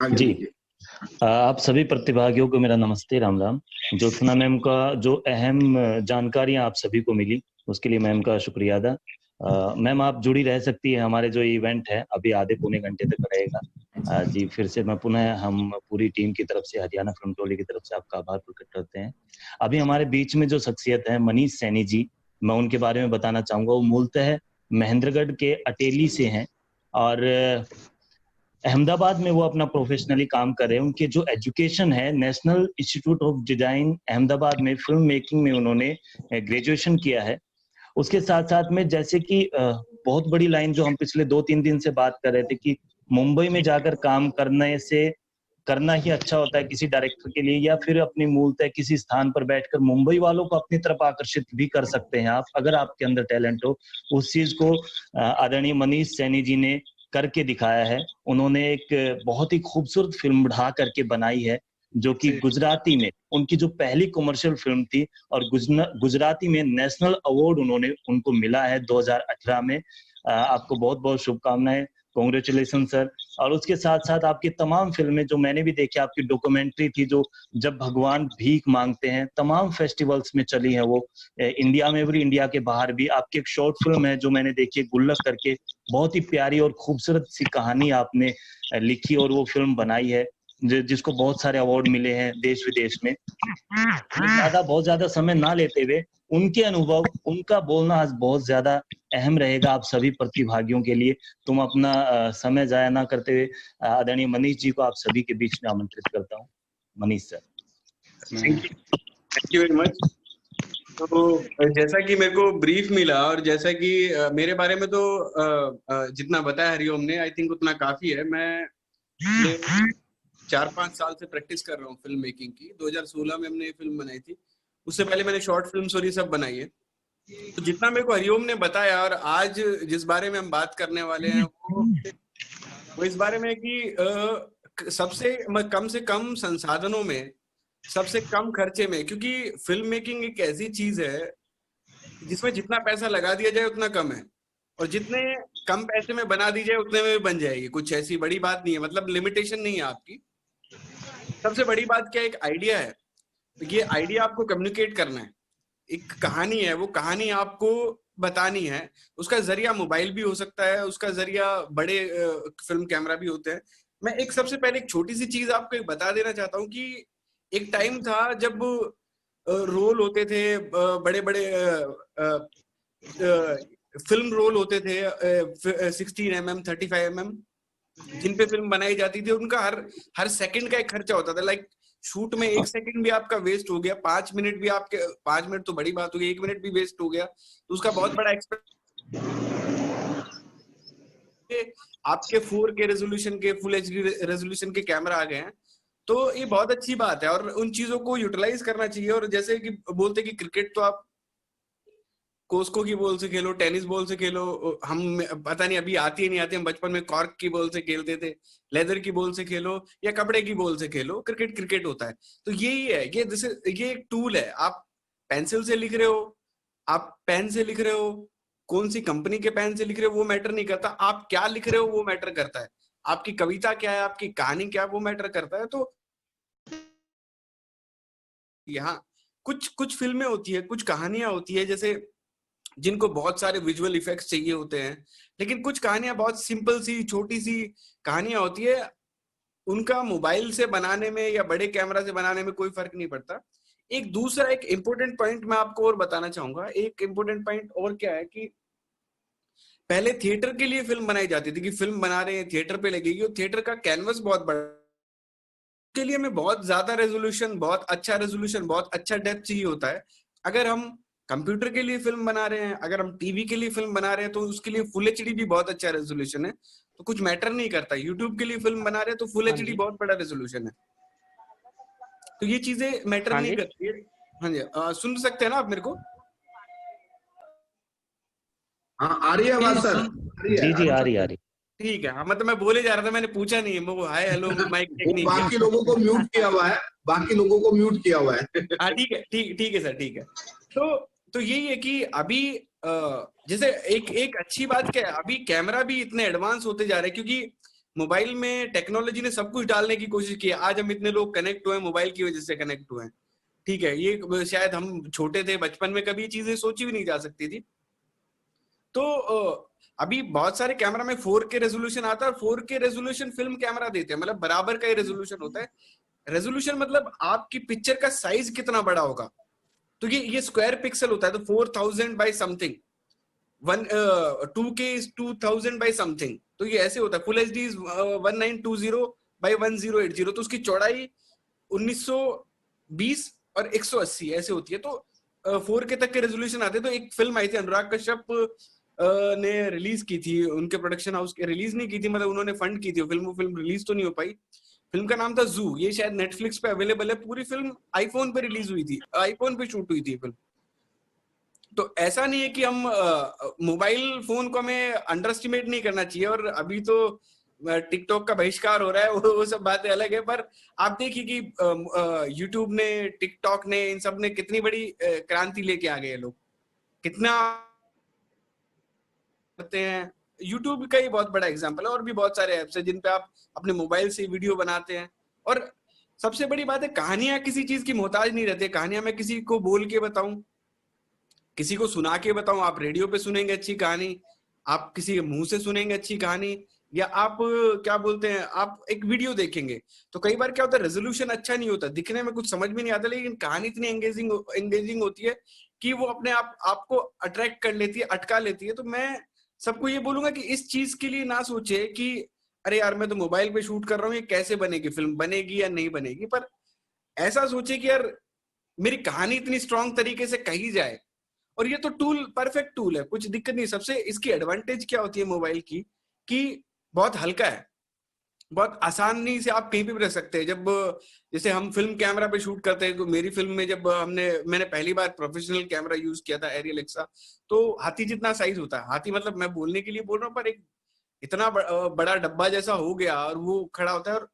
हाँ जी। जी। आप सभी प्रतिभागियों को मेरा नमस्ते, राम राम। ज्योत्सना मैम का जो अहम जानकारियां आप सभी को मिली, उसके लिए मैम का शुक्रिया अदा। मैम आप जुड़ी रह सकती है, हमारे जो इवेंट है अभी आधे पौने घंटे तक रहेगा। जी फिर से मैं पुनः हम पूरी टीम की तरफ से, हरियाणा फिल्म टोली की तरफ से आपका आभार प्रकट करते हैं। अभी हमारे बीच में जो शख्सियत है मनीष सैनी जी, मैं उनके बारे में बताना चाहूंगा। वो मूलतः महेंद्रगढ़ के अटेली से हैं और अहमदाबाद में वो अपना प्रोफेशनली काम कर रहे हैं। उनके जो एजुकेशन है national institute of design Ahmedabad में फिल्म मेकिंग में उन्होंने ग्रेजुएशन किया है। उसके साथ साथ में जैसे कि बहुत बड़ी लाइन जो हम पिछले 2-3 दिन से बात कर रहे थे कि मुंबई में जाकर काम करने से करना ही अच्छा होता है किसी डायरेक्टर के लिए, या फिर अपनी मूलतः किसी स्थान पर बैठकर मुंबई वालों को अपनी तरफ आकर्षित भी कर सकते हैं आप, अगर आपके अंदर टैलेंट हो। उस चीज को आदरणीय मनीष सैनी जी ने करके दिखाया है। उन्होंने एक बहुत ही खूबसूरत फिल्म ढा करके बनाई है, जो कि गुजराती में उनकी जो पहली कमर्शियल फिल्म थी, और गुजराती में नेशनल अवार्ड उन्होंने उनको मिला है 2018 में। आपको बहुत बहुत शुभकामनाएं, कॉन्ग्रेचुलेशन सर। और उसके साथ साथ आपकी तमाम फिल्में जो मैंने भी देखी, आपकी डॉक्यूमेंट्री थी जो जब भगवान भीख मांगते हैं, तमाम फेस्टिवल्स में चली है वो, इंडिया में भी इंडिया के बाहर भी। आपकी एक शॉर्ट फिल्म है जो मैंने देखी, गुल्लक करके, बहुत ही प्यारी और खूबसूरत सी कहानी आपने लिखी और वो फिल्म बनाई है, जिसको बहुत सारे अवार्ड मिले हैं देश विदेश में। बहुत ज्यादा समय ना लेते हुए उनके अनुभव, उनका बोलना आज बहुत ज्यादा अहम रहेगा आप सभी प्रतिभागियों के लिए। तुम अपना समय जाया ना करते हुए आदरणीय मनीष जी को आप सभी के बीच में आमंत्रित करता हूँ। Manish sir. Thank you very much. तो जैसा कि मेरे को ब्रीफ मिला और जैसा कि मेरे बारे में तो जितना बताया हरिओम ने, आई थिंक उतना काफी है। मैं 4-5 साल से प्रैक्टिस कर रहा हूँ फिल्म मेकिंग की। 2016 में हमने ये फिल्म बनाई थी। उससे पहले मैंने शॉर्ट फिल्म्स और ये सब बनाई है। तो जितना मेरे को हरिओम ने बताया और आज जिस बारे में हम बात करने वाले हैं वो इस बारे में कि सबसे कम से कम संसाधनों में, सबसे कम खर्चे में, क्योंकि फिल्म मेकिंग एक ऐसी चीज है जिसमें जितना पैसा लगा दिया जाए उतना कम है, और जितने कम पैसे में बना दी जाए उतने में भी बन जाएगी। कुछ ऐसी बड़ी बात नहीं है, मतलब लिमिटेशन नहीं है आपकी। सबसे बड़ी बात क्या है, एक आइडिया है। ये आइडिया आपको कम्युनिकेट करना है। एक कहानी है, वो कहानी आपको बतानी है। उसका जरिया मोबाइल भी हो सकता है, उसका जरिया बड़े फिल्म कैमरा भी होते हैं। मैं एक सबसे पहले एक छोटी सी चीज आपको बता देना चाहता हूँ कि एक टाइम था जब रोल होते थे, बड़े बड़े फिल्म रोल होते थे 16 mm 35 mm, जिन पे फिल्म बनाई जाती थी। उनका हर सेकंड का एक खर्चा होता था। लाइक शूट में 1 सेकंड भी आपका वेस्ट हो गया, 5 मिनट भी आपके, 5 मिनट तो बड़ी बात हो गई, 1 मिनट भी वेस्ट हो गया तो उसका बहुत बड़ा आपके 4K रेजोल्यूशन के, फुल HD रेजोल्यूशन के कैमरा आ गए हैं। तो ये बहुत अच्छी बात है और उन चीजों को यूटिलाइज करना चाहिए। और जैसे कि बोलते कि क्रिकेट तो आप कोस्को की बॉल से खेलो, टेनिस बॉल से खेलो, हम पता नहीं अभी आती है नहीं आती, हम बचपन में कॉर्क की बॉल से खेलते थे, लेदर की बॉल से खेलो या कपड़े की बॉल से खेलो, क्रिकेट क्रिकेट होता है। तो यही है, ये एक टूल है। आप पेंसिल से लिख रहे हो, आप पेन से लिख रहे हो, कौन सी कंपनी के पेन से लिख रहे हो वो मैटर नहीं करता, आप क्या लिख रहे हो वो मैटर करता है। आपकी कविता क्या है, आपकी कहानी क्या है, वो मैटर करता है। तो यहाँ कुछ कुछ फिल्में होती है, कुछ कहानियां होती है जैसे जिनको बहुत सारे विजुअल इफेक्ट्स चाहिए होते हैं, लेकिन कुछ कहानियां बहुत सिंपल सी छोटी सी कहानियां होती है, उनका मोबाइल से बनाने में या बड़े कैमरा से बनाने में कोई फर्क नहीं पड़ता। एक दूसरा एक इंपॉर्टेंट पॉइंट मैं आपको और बताना चाहूंगा। एक इंपॉर्टेंट पॉइंट और क्या है कि पहले थिएटर के लिए फिल्म बनाई जाती थी कि फिल्म बना रहे हैं थिएटर पे लगेगी, और थिएटर का कैनवस बहुत बड़ा, के लिए हमें बहुत ज्यादा रेजोल्यूशन, बहुत अच्छा रेजोल्यूशन, बहुत अच्छा डेप्थ चाहिए होता है। अगर हम कंप्यूटर के लिए फिल्म बना रहे हैं, अगर हम टीवी के लिए फिल्म बना रहे हैं, तो उसके लिए फुल एचडी भी बहुत अच्छा रेजोल्यूशन है, तो कुछ मैटर नहीं करता। यूट्यूब के लिए फिल्म बना रहे हैं तो फुल एचडी बहुत बड़ा रेजोल्यूशन है, तो ये चीजें मैटर नहीं करती है। हाँ जी, सुन सकते हैं ना आप मेरे को? हाँ आ रही है आवाज सर? जी जी आ रही। ठीक है। हाँ मतलब मैं बोले जा रहा था, मैंने पूछा नहीं है, वो हाय हेलो माइक चेक नहीं बाकी लोगों को म्यूट किया हुआ है, बाकी लोगों को म्यूट किया हुआ है। हाँ ठीक है, ठीक है सर, ठीक है। तो यही है कि अभी जैसे एक अच्छी बात क्या है, अभी कैमरा भी इतने एडवांस होते जा रहे हैं, क्योंकि मोबाइल में टेक्नोलॉजी ने सब कुछ डालने की कोशिश की। आज हम इतने लोग कनेक्ट हुए हैं, मोबाइल की वजह से कनेक्ट हुए हैं। ठीक है, ये शायद हम छोटे थे, बचपन में कभी चीजें सोची भी नहीं जा सकती थी। तो अभी बहुत सारे कैमरा में 4K रेजोल्यूशन आता है, और 4K रेजोल्यूशन फिल्म कैमरा देते हैं, मतलब बराबर का ही रेजोल्यूशन होता है। रेजोल्यूशन मतलब आपकी पिक्चर का साइज कितना बड़ा होगा, तो ये स्क्वायर पिक्सल होता है, तो 4000 by something, 2K is 2000 by something, तो ये ऐसे होता है। फुल एचडी इज 1920 बाय 1080, तो उसकी चौड़ाई 1920 और 180 ऐसे होती है। तो 4K तक के रेजोल्यूशन आते हैं। तो एक फिल्म आई थी, अनुराग कश्यप ने रिलीज की थी, उनके प्रोडक्शन हाउस के, रिलीज नहीं की थी, मतलब उन्होंने फंड की थी फिल्म रिलीज तो नहीं हो पाई। फिल्म का नाम था जू, ये शायद नेटफ्लिक्स पे अवेलेबल है। पूरी फिल्म आईफोन पे रिलीज हुई थी, आईफोन पे शूट हुई थी फिल्म। तो ऐसा नहीं है कि हम मोबाइल फोन को हमें अंडर एस्टिमेट नहीं करना चाहिए। और अभी तो टिकटॉक का बहिष्कार हो रहा है, वो सब बातें अलग है, पर आप देखिए कि यूट्यूब ने, टिकटॉक ने, इन सब ने कितनी बड़ी क्रांति लेके आ गए लोग, कितना करते हैं। यूट्यूब का ही बहुत बड़ा एग्जांपल है, और भी बहुत सारे ऐप्स हैं जिन पे आप अपने मोबाइल से वीडियो बनाते हैं। और सबसे बड़ी बात है, कहानियां किसी चीज की मोहताज नहीं रहती। कहानियां मैं किसी को बोल के बताऊं, किसी को सुना के बताऊं, आप रेडियो पे सुनेंगे अच्छी कहानी, आप किसी के मुंह से सुनेंगे अच्छी कहानी, या आप क्या बोलते हैं, आप एक वीडियो देखेंगे। तो कई बार क्या होता है, रेजोल्यूशन अच्छा नहीं होता, दिखने में कुछ समझ में नहीं आता, लेकिन कहानी इतनी एंगेजिंग होती है कि वो अपने आप आपको अट्रैक्ट कर लेती है, अटका लेती है। तो मैं सबको ये बोलूंगा कि इस चीज के लिए ना सोचे कि अरे यार मैं तो मोबाइल पे शूट कर रहा हूँ, ये कैसे बनेगी फिल्म, बनेगी या नहीं बनेगी, पर ऐसा सोचे कि यार मेरी कहानी इतनी स्ट्रांग तरीके से कही जाए। और ये तो टूल, परफेक्ट टूल है, कुछ दिक्कत नहीं। सबसे इसकी एडवांटेज क्या होती है मोबाइल की, कि बहुत हल्का है, बहुत आसानी से आप कहीं पे भी रख सकते हैं। जब जैसे हम फिल्म कैमरा पे शूट करते हैं, तो मेरी फिल्म में जब मैंने पहली बार प्रोफेशनल कैमरा यूज किया था, एरियल एक्सा, तो हाथी जितना साइज होता है, हाथी मतलब मैं बोलने के लिए बोल रहा हूँ, पर एक इतना बड़ा डब्बा जैसा हो गया, और वो खड़ा होता है, और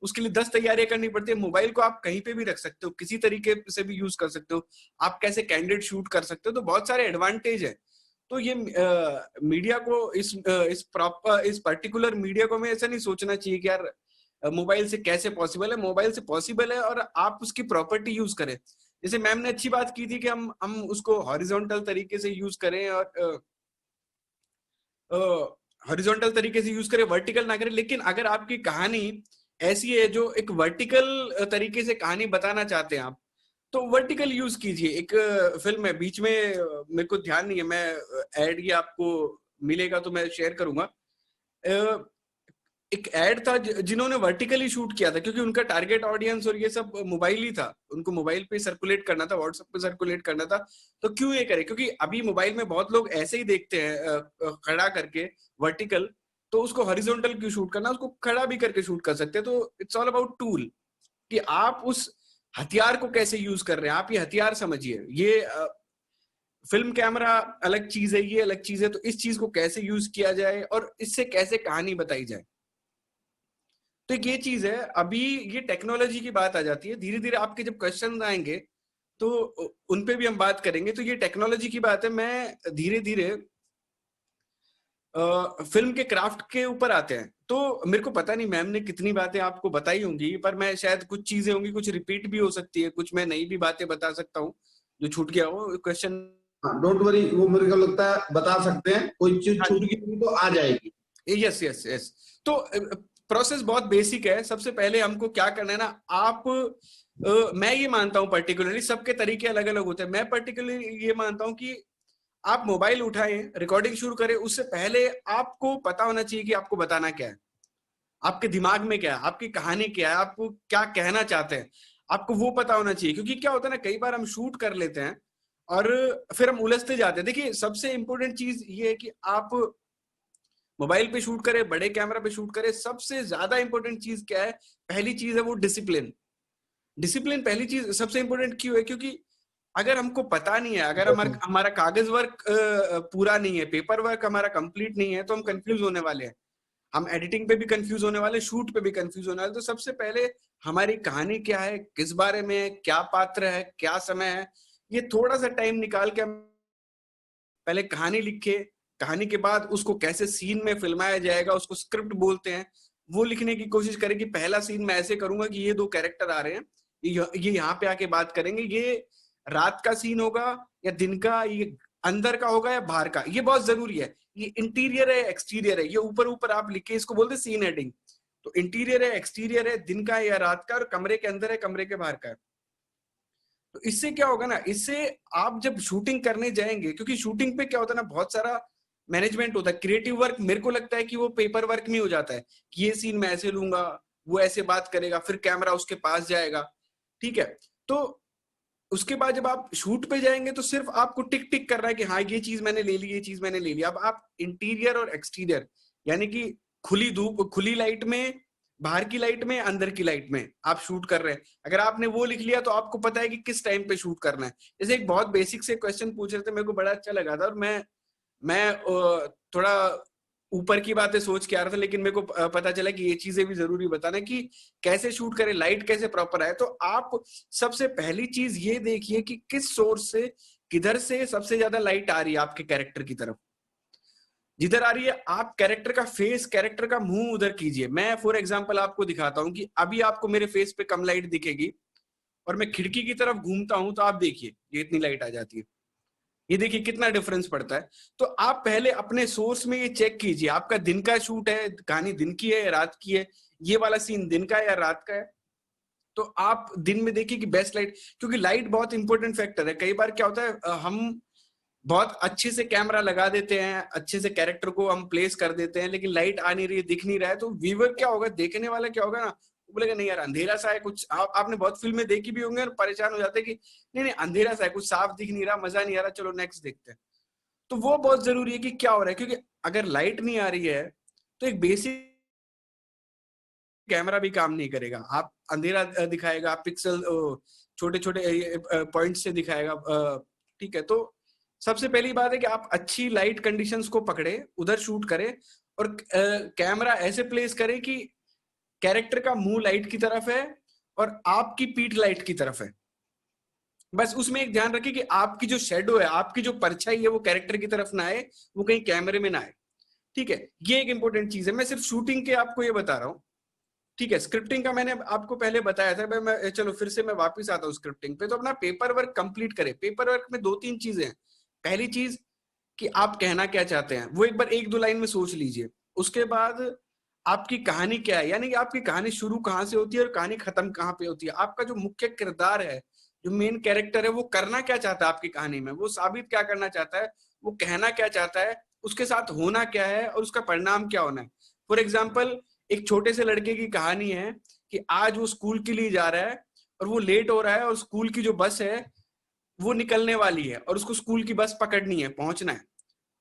उसके लिए 10 तैयारियां करनी पड़ती है। मोबाइल को आप कहीं पे भी रख सकते हो, किसी तरीके से भी यूज कर सकते हो, आप कैसे कैंडिड शूट कर सकते हो, तो बहुत सारे एडवांटेज है। तो ये मीडिया को, इस पर्टिकुलर मीडिया को हमें ऐसा नहीं सोचना चाहिए कि यार मोबाइल से कैसे पॉसिबल है। मोबाइल से पॉसिबल है, और आप उसकी प्रॉपर्टी यूज करें। जैसे मैम ने अच्छी बात की थी कि हम उसको हॉरिजॉन्टल तरीके से यूज करें, और हॉरिजॉन्टल तरीके से यूज करें, वर्टिकल ना करें। लेकिन अगर आपकी कहानी ऐसी है जो एक वर्टिकल तरीके से कहानी बताना चाहते हैं आप, तो वर्टिकल यूज कीजिए। एक फिल्म है, बीच में मेरे को ध्यान नहीं है, मैं ऐड ये आपको मिलेगा तो मैं शेयर करूंगा। एक ऐड था जिन्होंने वर्टिकली शूट किया था, क्योंकि उनका टारगेट ऑडियंस और ये सब मोबाइल ही था, उनको मोबाइल पे सर्कुलेट करना था, व्हाट्सएप पे सर्कुलेट करना था। तो क्यों ये करे, क्योंकि अभी मोबाइल में बहुत लोग ऐसे ही देखते हैं खड़ा करके वर्टिकल, तो उसको हॉरिजॉन्टल क्यों शूट करना, उसको खड़ा भी करके शूट कर सकते हैं। तो इट्स ऑल अबाउट टूल, कि आप उस हथियार को कैसे यूज कर रहे हैं, आप ये हथियार समझिए। ये फिल्म कैमरा अलग चीज है, ये अलग चीज है, तो इस चीज को कैसे यूज किया जाए और इससे कैसे कहानी बताई जाए, तो एक ये चीज है। अभी ये टेक्नोलॉजी की बात आ जाती है, धीरे धीरे आपके जब क्वेश्चन आएंगे तो उन पे भी हम बात करेंगे। तो ये टेक्नोलॉजी की बात है, मैं धीरे धीरे फिल्म के क्राफ्ट के ऊपर आते हैं। तो मेरे को पता नहीं मैम ने कितनी बातें आपको बताई होंगी, पर मैं शायद कुछ चीजें होंगी, कुछ रिपीट भी हो सकती है, कुछ मैं नई भी बातें बता सकता हूँ जो छूट गया हो क्वेश्चन। डोंट वरी, वो मेरे को लगता है बता सकते हैं, कोई चीज छूट गई तो आ जाएगी। Yes yes yes. तो प्रोसेस बहुत बेसिक है। सबसे पहले हमको क्या करना है ना, आप मैं ये मानता हूं, पर्टिकुलरली सबके तरीके अलग अलग होते हैं, मैं पर्टिकुलरली ये मानता हूं कि आप मोबाइल उठाएं, रिकॉर्डिंग शुरू करें, उससे पहले आपको पता होना चाहिए कि आपको बताना क्या है, आपके दिमाग में क्या है, आपकी कहानी क्या है, आपको क्या कहना चाहते हैं, आपको वो पता होना चाहिए। क्योंकि क्या होता है ना, कई बार हम शूट कर लेते हैं और फिर हम उलझते जाते हैं। देखिए सबसे इंपॉर्टेंट चीज ये है कि आप मोबाइल पे शूट करें, बड़े कैमरा पे शूट करें, सबसे ज्यादा इंपॉर्टेंट चीज क्या है, पहली चीज है वो डिसिप्लिन। डिसिप्लिन पहली चीज सबसे इंपॉर्टेंट क्यों है, क्योंकि अगर हमको पता नहीं है, अगर हमारा कागज वर्क पूरा नहीं है, पेपर वर्क हमारा कंप्लीट नहीं है, तो हम कंफ्यूज होने वाले हैं। हम एडिटिंग पे भी कंफ्यूज होने वाले, शूट पे भी कंफ्यूज होने वाले। तो सबसे पहले हमारी कहानी क्या है, किस बारे में है, क्या पात्र है, क्या समय है, ये थोड़ा सा टाइम निकाल के हम पहले कहानी लिखे। कहानी के बाद उसको कैसे सीन में फिल्माया जाएगा, उसको स्क्रिप्ट बोलते हैं, वो लिखने की कोशिश करें कि पहला सीन मैं ऐसे करूंगा कि ये दो कैरेक्टर आ रहे हैं, ये यहाँ पे आके बात करेंगे, ये रात का सीन होगा या दिन का, ये अंदर का होगा या बाहर का। ये बहुत जरूरी है। ये इंटीरियर है एक्सटीरियर है, ये ऊपर ऊपर आप लिखे, इसको बोलते हैं सीन हेडिंग। तो इंटीरियर है एक्सटीरियर है, दिन का है या रात का, और कमरे के अंदर है कमरे के बाहर का है। तो इससे क्या होगा ना, इससे आप जब शूटिंग करने जाएंगे, क्योंकि शूटिंग पे क्या होता है ना, बहुत सारा मैनेजमेंट होता है, क्रिएटिव वर्क मेरे को लगता है कि वो पेपर वर्क में हो जाता है कि ये सीन मैं ऐसे लूंगा, वो ऐसे बात करेगा, फिर कैमरा उसके पास जाएगा, ठीक है। तो उसके बाद जब आप शूट पे जाएंगे तो सिर्फ आपको टिक टिक करना है कि हाँ ये चीज मैंने ले ली, ये चीज मैंने ले ली। अब आप इंटीरियर और एक्सटीरियर यानी कि खुली धूप, खुली लाइट में, बाहर की लाइट में, अंदर की लाइट में आप शूट कर रहे हैं। अगर आपने वो लिख लिया तो आपको पता है कि किस टाइम पे शूट करना है। जैसे एक बहुत बेसिक से क्वेश्चन पूछ रहे थे, मेरे को बड़ा अच्छा लगा था, और मैं थोड़ा ऊपर की बातें सोच के आ रहा था, लेकिन मेरे को पता चला कि ये चीजें भी जरूरी बताना कि कैसे शूट करें, लाइट कैसे प्रॉपर आए। तो आप सबसे पहली चीज ये देखिए कि किस सोर्स से, किधर से सबसे ज्यादा लाइट आ रही है आपके कैरेक्टर की तरफ। जिधर आ रही है आप कैरेक्टर का फेस, कैरेक्टर का मुंह उधर कीजिए। मैं फॉर एग्जांपल आपको दिखाता हूं कि अभी आपको मेरे फेस पे कम लाइट दिखेगी और मैं खिड़की की तरफ घूमता हूं तो आप देखिए ये इतनी लाइट आ जाती है। ये देखिए कितना डिफरेंस पड़ता है। तो आप पहले अपने सोर्स में ये चेक कीजिए, आपका दिन का शूट है, कहानी दिन की है या रात की है, ये वाला सीन दिन का है या रात का है। तो आप दिन में देखिए कि बेस्ट लाइट, क्योंकि लाइट बहुत इंपॉर्टेंट फैक्टर है। कई बार क्या होता है, हम बहुत अच्छे से कैमरा लगा देते हैं, अच्छे से कैरेक्टर को हम प्लेस कर देते हैं, लेकिन लाइट आ नहीं रही है, दिख नहीं रहा है, तो व्यूअर क्या होगा, देखने वाला क्या होगा ना, वो बोलेगा नहीं यार अंधेरा सा है कुछ। आपने बहुत फिल्में देखी भी होंगे और परेशान हो जाते हैं कि नहीं नहीं अंधेरा सा है, कुछ साफ दिख नहीं रहा, मजा नहीं आ रहा, चलो नेक्स्ट देखते हैं। तो वो बहुत जरूरी है कि क्या हो रहा है, क्योंकि अगर लाइट नहीं आ रही है तो एक बेसिक कैमरा भी काम नहीं करेगा। आप अंधेरा दिखाएगा, पिक्सल छोटे छोटे पॉइंट से दिखाएगा, ठीक है। तो सबसे पहली बात है कि आप अच्छी लाइट कंडीशंस को पकड़े, उधर शूट करें, और कैमरा ऐसे प्लेस करें कि कैरेक्टर का मुंह लाइट की तरफ है और आपकी पीठ लाइट की तरफ है। बस उसमें एक ध्यान रखिए कि आपकी जो शेडो है, आपकी जो परछाई है, वो कैरेक्टर की तरफ ना आए, वो कहीं कैमरे में ना आए, ठीक है। ये एक इंपॉर्टेंट चीज है। मैं सिर्फ शूटिंग के आपको ये बता रहा हूँ, ठीक है। स्क्रिप्टिंग का मैंने आपको पहले बताया था, मैं चलो फिर से मैं वापस आता हूँ स्क्रिप्टिंग पे। तो अपना पेपर वर्क कंप्लीट करें। पेपर वर्क में 2-3 चीजें हैं। पहली चीज कि आप कहना क्या चाहते हैं, वो एक बार 1-2 लाइन में सोच लीजिए। उसके बाद आपकी कहानी क्या है, यानी कि आपकी कहानी शुरू कहाँ से होती है और कहानी खत्म कहाँ पे होती है। आपका जो मुख्य किरदार है, जो मेन कैरेक्टर है, वो करना क्या चाहता है आपकी कहानी में, वो साबित क्या करना चाहता है, वो कहना क्या चाहता है, उसके साथ होना क्या है और उसका परिणाम क्या होना है। फॉर एग्जाम्पल एक छोटे से लड़के की कहानी है कि आज वो स्कूल के लिए जा रहा है और वो लेट हो रहा है, और स्कूल की जो बस है वो निकलने वाली है और उसको स्कूल की बस पकड़नी है, पहुंचना है,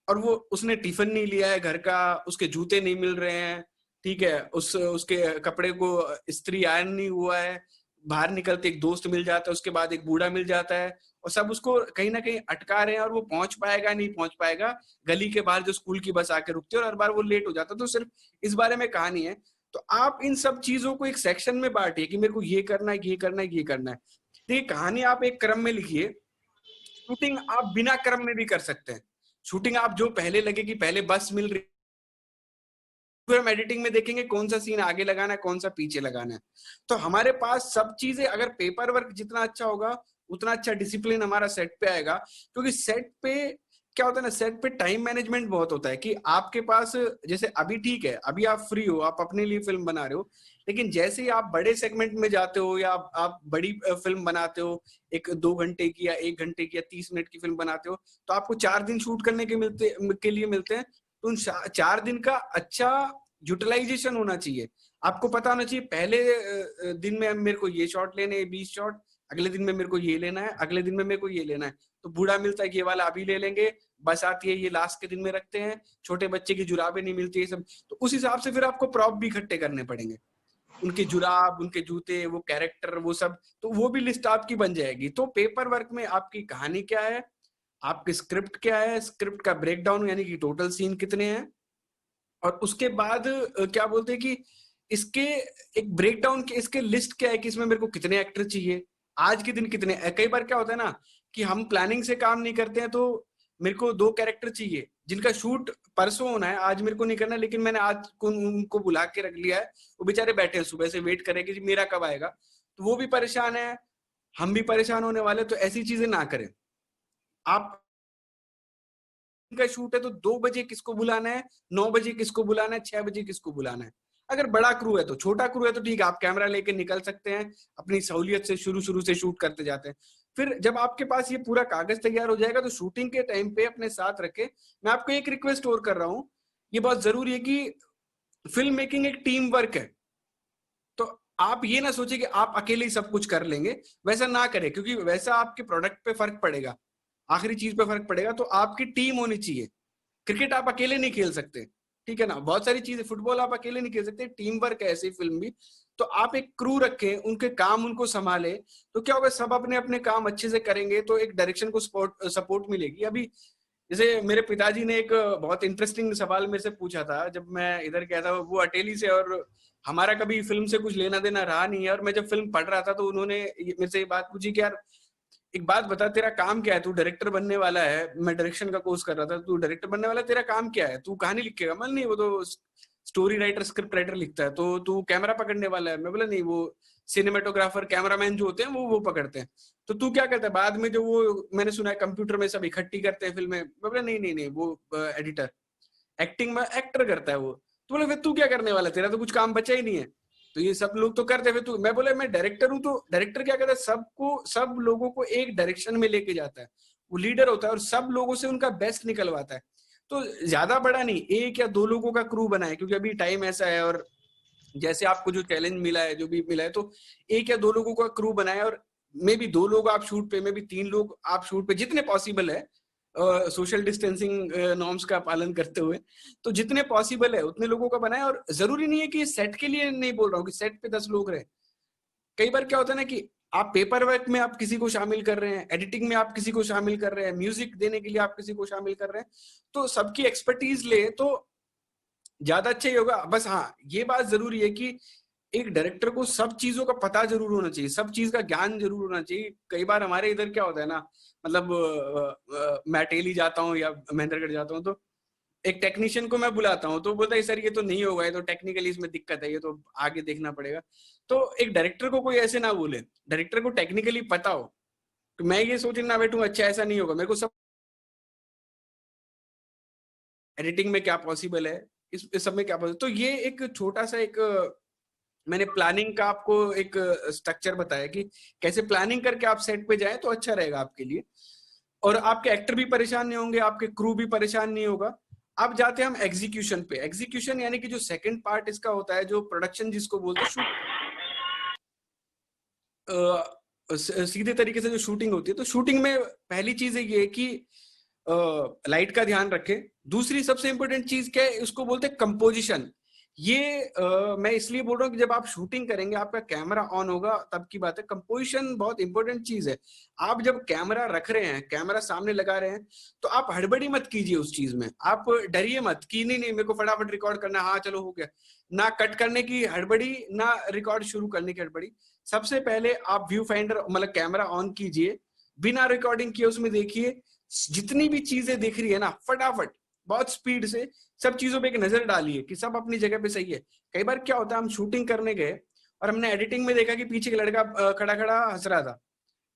और वो उसने टिफिन नहीं लिया है घर का, उसके जूते नहीं मिल रहे हैं, ठीक है, उसके कपड़े को इस्त्री आयरन नहीं हुआ है। बाहर निकलते एक दोस्त मिल जाता है, उसके बाद एक बूढ़ा मिल जाता है, और सब उसको कहीं ना कहीं अटका रहे हैं, और वो पहुंच पाएगा नहीं पहुंच पाएगा। गली के बाहर जो स्कूल की बस आके रुकती है और हर बार वो लेट हो जाता है। तो सिर्फ इस बारे में कहानी है। तो आप इन सब चीजों को एक सेक्शन में बांटिए कि मेरे को ये करना है, ये करना है, ये करना है। देखिए कहानी आप एक क्रम में लिखिए, शूटिंग आप बिना क्रम में भी कर सकते हैं। शूटिंग आप जो पहले लगे कि पहले बस मिल रही, फिर हम एडिटिंग में देखेंगे कौन सा सीन आगे लगाना है, कौन सा पीछे लगाना है। तो हमारे पास सब चीजें, अगर पेपर वर्क जितना अच्छा होगा उतना अच्छा डिसिप्लिन हमारा सेट पे आएगा। क्योंकि सेट पे क्या होता है ना, सेट पे टाइम मैनेजमेंट बहुत होता है कि आपके पास, जैसे अभी ठीक है, अभी आप फ्री हो, आप अपने लिए फिल्म बना रहे हो, लेकिन जैसे ही आप बड़े सेगमेंट में जाते हो या आप बड़ी फिल्म बनाते हो, एक 2 घंटे की या 1 घंटे की या 30 मिनट की फिल्म बनाते हो, तो आपको 4 दिन शूट करने के लिए मिलते हैं। तो उन 4 दिन का अच्छा यूटिलाइजेशन होना चाहिए। आपको पता होना चाहिए पहले दिन में मेरे को ये शॉट लेने हैं, 20 शॉट, अगले दिन में मेरे को ये लेना है, अगले दिन में मेरे को ये लेना है। तो बूढ़ा मिलता है कि ये वाला अभी ले लेंगे, बस आती है ये लास्ट के दिन में रखते हैं, छोटे बच्चे की जुराबें नहीं मिलती है सब। तो उस हिसाब से फिर आपको प्रॉप भी इकट्ठे करने पड़ेंगे, उनके जुराब, उनके जूते, वो कैरेक्टर, वो सब। तो वो भी लिस्ट आपकी बन जाएगी। तो पेपर वर्क में आपकी कहानी क्या है, आपकी स्क्रिप्ट क्या है, स्क्रिप्ट का ब्रेकडाउन यानी कि टोटल सीन कितने हैं, और उसके बाद क्या बोलते हैं कि इसके एक ब्रेकडाउन के, इसके लिस्ट क्या है कि इसमें मेरे को कितने एक्टर चाहिए, आज के दिन कितने। कई बार क्या होता है ना कि हम प्लानिंग से काम नहीं करते हैं, तो मेरे को 2 कैरेक्टर चाहिए जिनका शूट परसों होना है, आज मेरे को नहीं करना, लेकिन मैंने आज उनको बुला के रख लिया है, वो बेचारे बैठे हैं सुबह से वेट करेंगे कि मेरा कब आएगा, तो वो भी परेशान है, हम भी परेशान होने वाले। तो ऐसी चीजें ना करें। आप का शूट है तो 2 बजे किसको बुलाना है, 9 बजे किसको बुलाना है, 6 बजे किसको बुलाना है। अगर बड़ा क्रू है तो, छोटा क्रू है तो ठीक है, आप कैमरा लेके निकल सकते हैं, अपनी सहूलियत से शुरू से शूट करते जाते हैं। फिर जब आपके पास ये पूरा कागज तैयार हो जाएगा तो शूटिंग के टाइम पे अपने साथ रखे। मैं आपको एक रिक्वेस्ट और कर रहा हूँ, ये बहुत जरूरी है कि फिल्म मेकिंग एक टीम वर्क है, तो आप ये ना सोचे कि आप अकेले ही सब कुछ कर लेंगे, वैसा ना करें, क्योंकि वैसा आपके प्रोडक्ट पे फर्क पड़ेगा, आखिरी चीज पे फर्क पड़ेगा। तो आपकी टीम होनी चाहिए। क्रिकेट आप अकेले नहीं खेल सकते, ठीक है ना, बहुत सारी चीजें, फुटबॉल आप अकेले नहीं खेल सकते, टीम वर्क है, ऐसे ही फिल्म भी। तो आप एक क्रू रखें, उनके काम उनको संभाले, तो क्या होगा, सब अपने अपने काम अच्छे से करेंगे तो एक डायरेक्शन को सपोर्ट मिलेगी। अभी जैसे मेरे पिताजी ने एक बहुत इंटरेस्टिंग सवाल मेरे से पूछा था जब मैं इधर गया था, वो अटेली से, और हमारा कभी फिल्म से कुछ लेना देना रहा नहीं है, और मैं जब फिल्म पढ़ रहा था तो उन्होंने मेरे से ये बात पूछी कि यार एक बात बता, तेरा काम क्या है, तू डायरेक्टर बनने वाला है, मैं डायरेक्शन का कोर्स कर रहा था, तू डायरेक्टर बनने वाला है, तेरा काम क्या है, तू कहानी लिखेगा? मैं नहीं, वो तो स्टोरी राइटर स्क्रिप्ट राइटर लिखता है। तो तू कैमरा पकड़ने वाला है? मैं बोला नहीं, वो सिनेमेटोग्राफर कैमरामैन जो होते हैं वो पकड़ते हैं। तो तू क्या करता है बाद में, जो वो मैंने सुना है कंप्यूटर में सब इकट्ठी करते हैं फिल्में? मैं बोला नहीं, वो एडिटर, एक्टिंग में एक्टर करता है वो। तो बोले फिर तू क्या करने वाला, तेरा तो कुछ काम बचा ही नहीं है। तो ये सब लोग तो करते, फिर तू? मैं बोले मैं डायरेक्टर हूँ। तो डायरेक्टर क्या करता है, सब लोगों को एक डायरेक्शन में लेके जाता है, वो लीडर होता है और सब लोगों से उनका बेस्ट निकलवाता है। तो ज्यादा बड़ा नहीं, 1 या 2 लोगों का क्रू बनाए, क्योंकि अभी टाइम ऐसा है, और जैसे आपको जो चैलेंज मिला है, जो भी मिला है, तो 1 या 2 लोगों का क्रू बनाए, और मे बी 2 लोग आप शूट पे, मे बी 3 लोग आप शूट पे, जितने पॉसिबल है, सोशल डिस्टेंसिंग नॉर्म्स का पालन करते हुए, तो जितने पॉसिबल है उतने लोगों का बनाए। और जरूरी नहीं है कि सेट के लिए, नहीं बोल रहा हूँ कि सेट पे 10 लोग रहे। कई बार क्या होता है ना कि आप पेपर वर्क में आप किसी को शामिल कर रहे हैं, एडिटिंग में आप किसी को शामिल कर रहे हैं, म्यूजिक देने के लिए आप किसी को शामिल कर रहे हैं, तो सबकी एक्सपर्टीज ले तो ज्यादा अच्छा ही होगा। बस हाँ, ये बात जरूरी है कि एक डायरेक्टर को सब चीजों का पता जरूर होना चाहिए, सब चीज का ज्ञान जरूर होना चाहिए। कई बार हमारे इधर क्या होता है ना, मतलब मैं अटेली जाता हूँ या महेंद्रगढ़ जाता हूँ, तो एक टेक्नीशियन को मैं बुलाता हूँ तो बोलता है सर ये तो नहीं होगा, ये तो टेक्निकली इसमें दिक्कत है, ये तो आगे देखना पड़ेगा। तो एक डायरेक्टर को कोई ऐसे ना बोले, डायरेक्टर को टेक्निकली पता हो, तो मैं ये सोच ना बैठूं अच्छा ऐसा नहीं होगा, मेरे को सब एडिटिंग में क्या पॉसिबल है, इस सब में क्या पॉसिबल। तो ये एक छोटा सा एक मैंने प्लानिंग का आपको एक स्ट्रक्चर बताया कि कैसे प्लानिंग करके आप सेट पे जाए तो अच्छा रहेगा आपके लिए, और आपके एक्टर भी परेशान नहीं होंगे, आपके क्रू भी परेशान नहीं होगा। अब जाते हैं हम एग्जीक्यूशन पे। एग्जीक्यूशन यानी कि जो सेकंड पार्ट इसका होता है, जो प्रोडक्शन जिसको बोलते हैं, सीधे तरीके से जो शूटिंग होती है। तो शूटिंग में पहली चीज ये है कि लाइट का ध्यान रखें। दूसरी सबसे इंपॉर्टेंट चीज क्या है, उसको बोलते हैं कंपोजिशन। ये मैं इसलिए बोल रहा हूँ कि जब आप शूटिंग करेंगे आपका कैमरा ऑन होगा तब की बात है। कंपोजिशन बहुत इंपॉर्टेंट चीज है। आप जब कैमरा रख रहे हैं, कैमरा सामने लगा रहे हैं, तो आप हड़बड़ी मत कीजिए उस चीज में। आप डरिए मत कि नहीं मेरे को फटाफट रिकॉर्ड करना, हाँ चलो हो गया। ना कट करने की हड़बड़ी, ना रिकॉर्ड शुरू करने की हड़बड़ी। सबसे पहले आप व्यू फाइंडर मतलब कैमरा ऑन कीजिए, बिना रिकॉर्डिंग किए उसमें देखिए, जितनी भी चीजें दिख रही है ना, फटाफट बहुत स्पीड से सब चीजों पे एक नजर डालिए कि सब अपनी जगह पे सही है। कई बार क्या होता है, हम शूटिंग करने गए और हमने एडिटिंग में देखा कि पीछे एक लड़का खड़ा खड़ा हंस रहा था,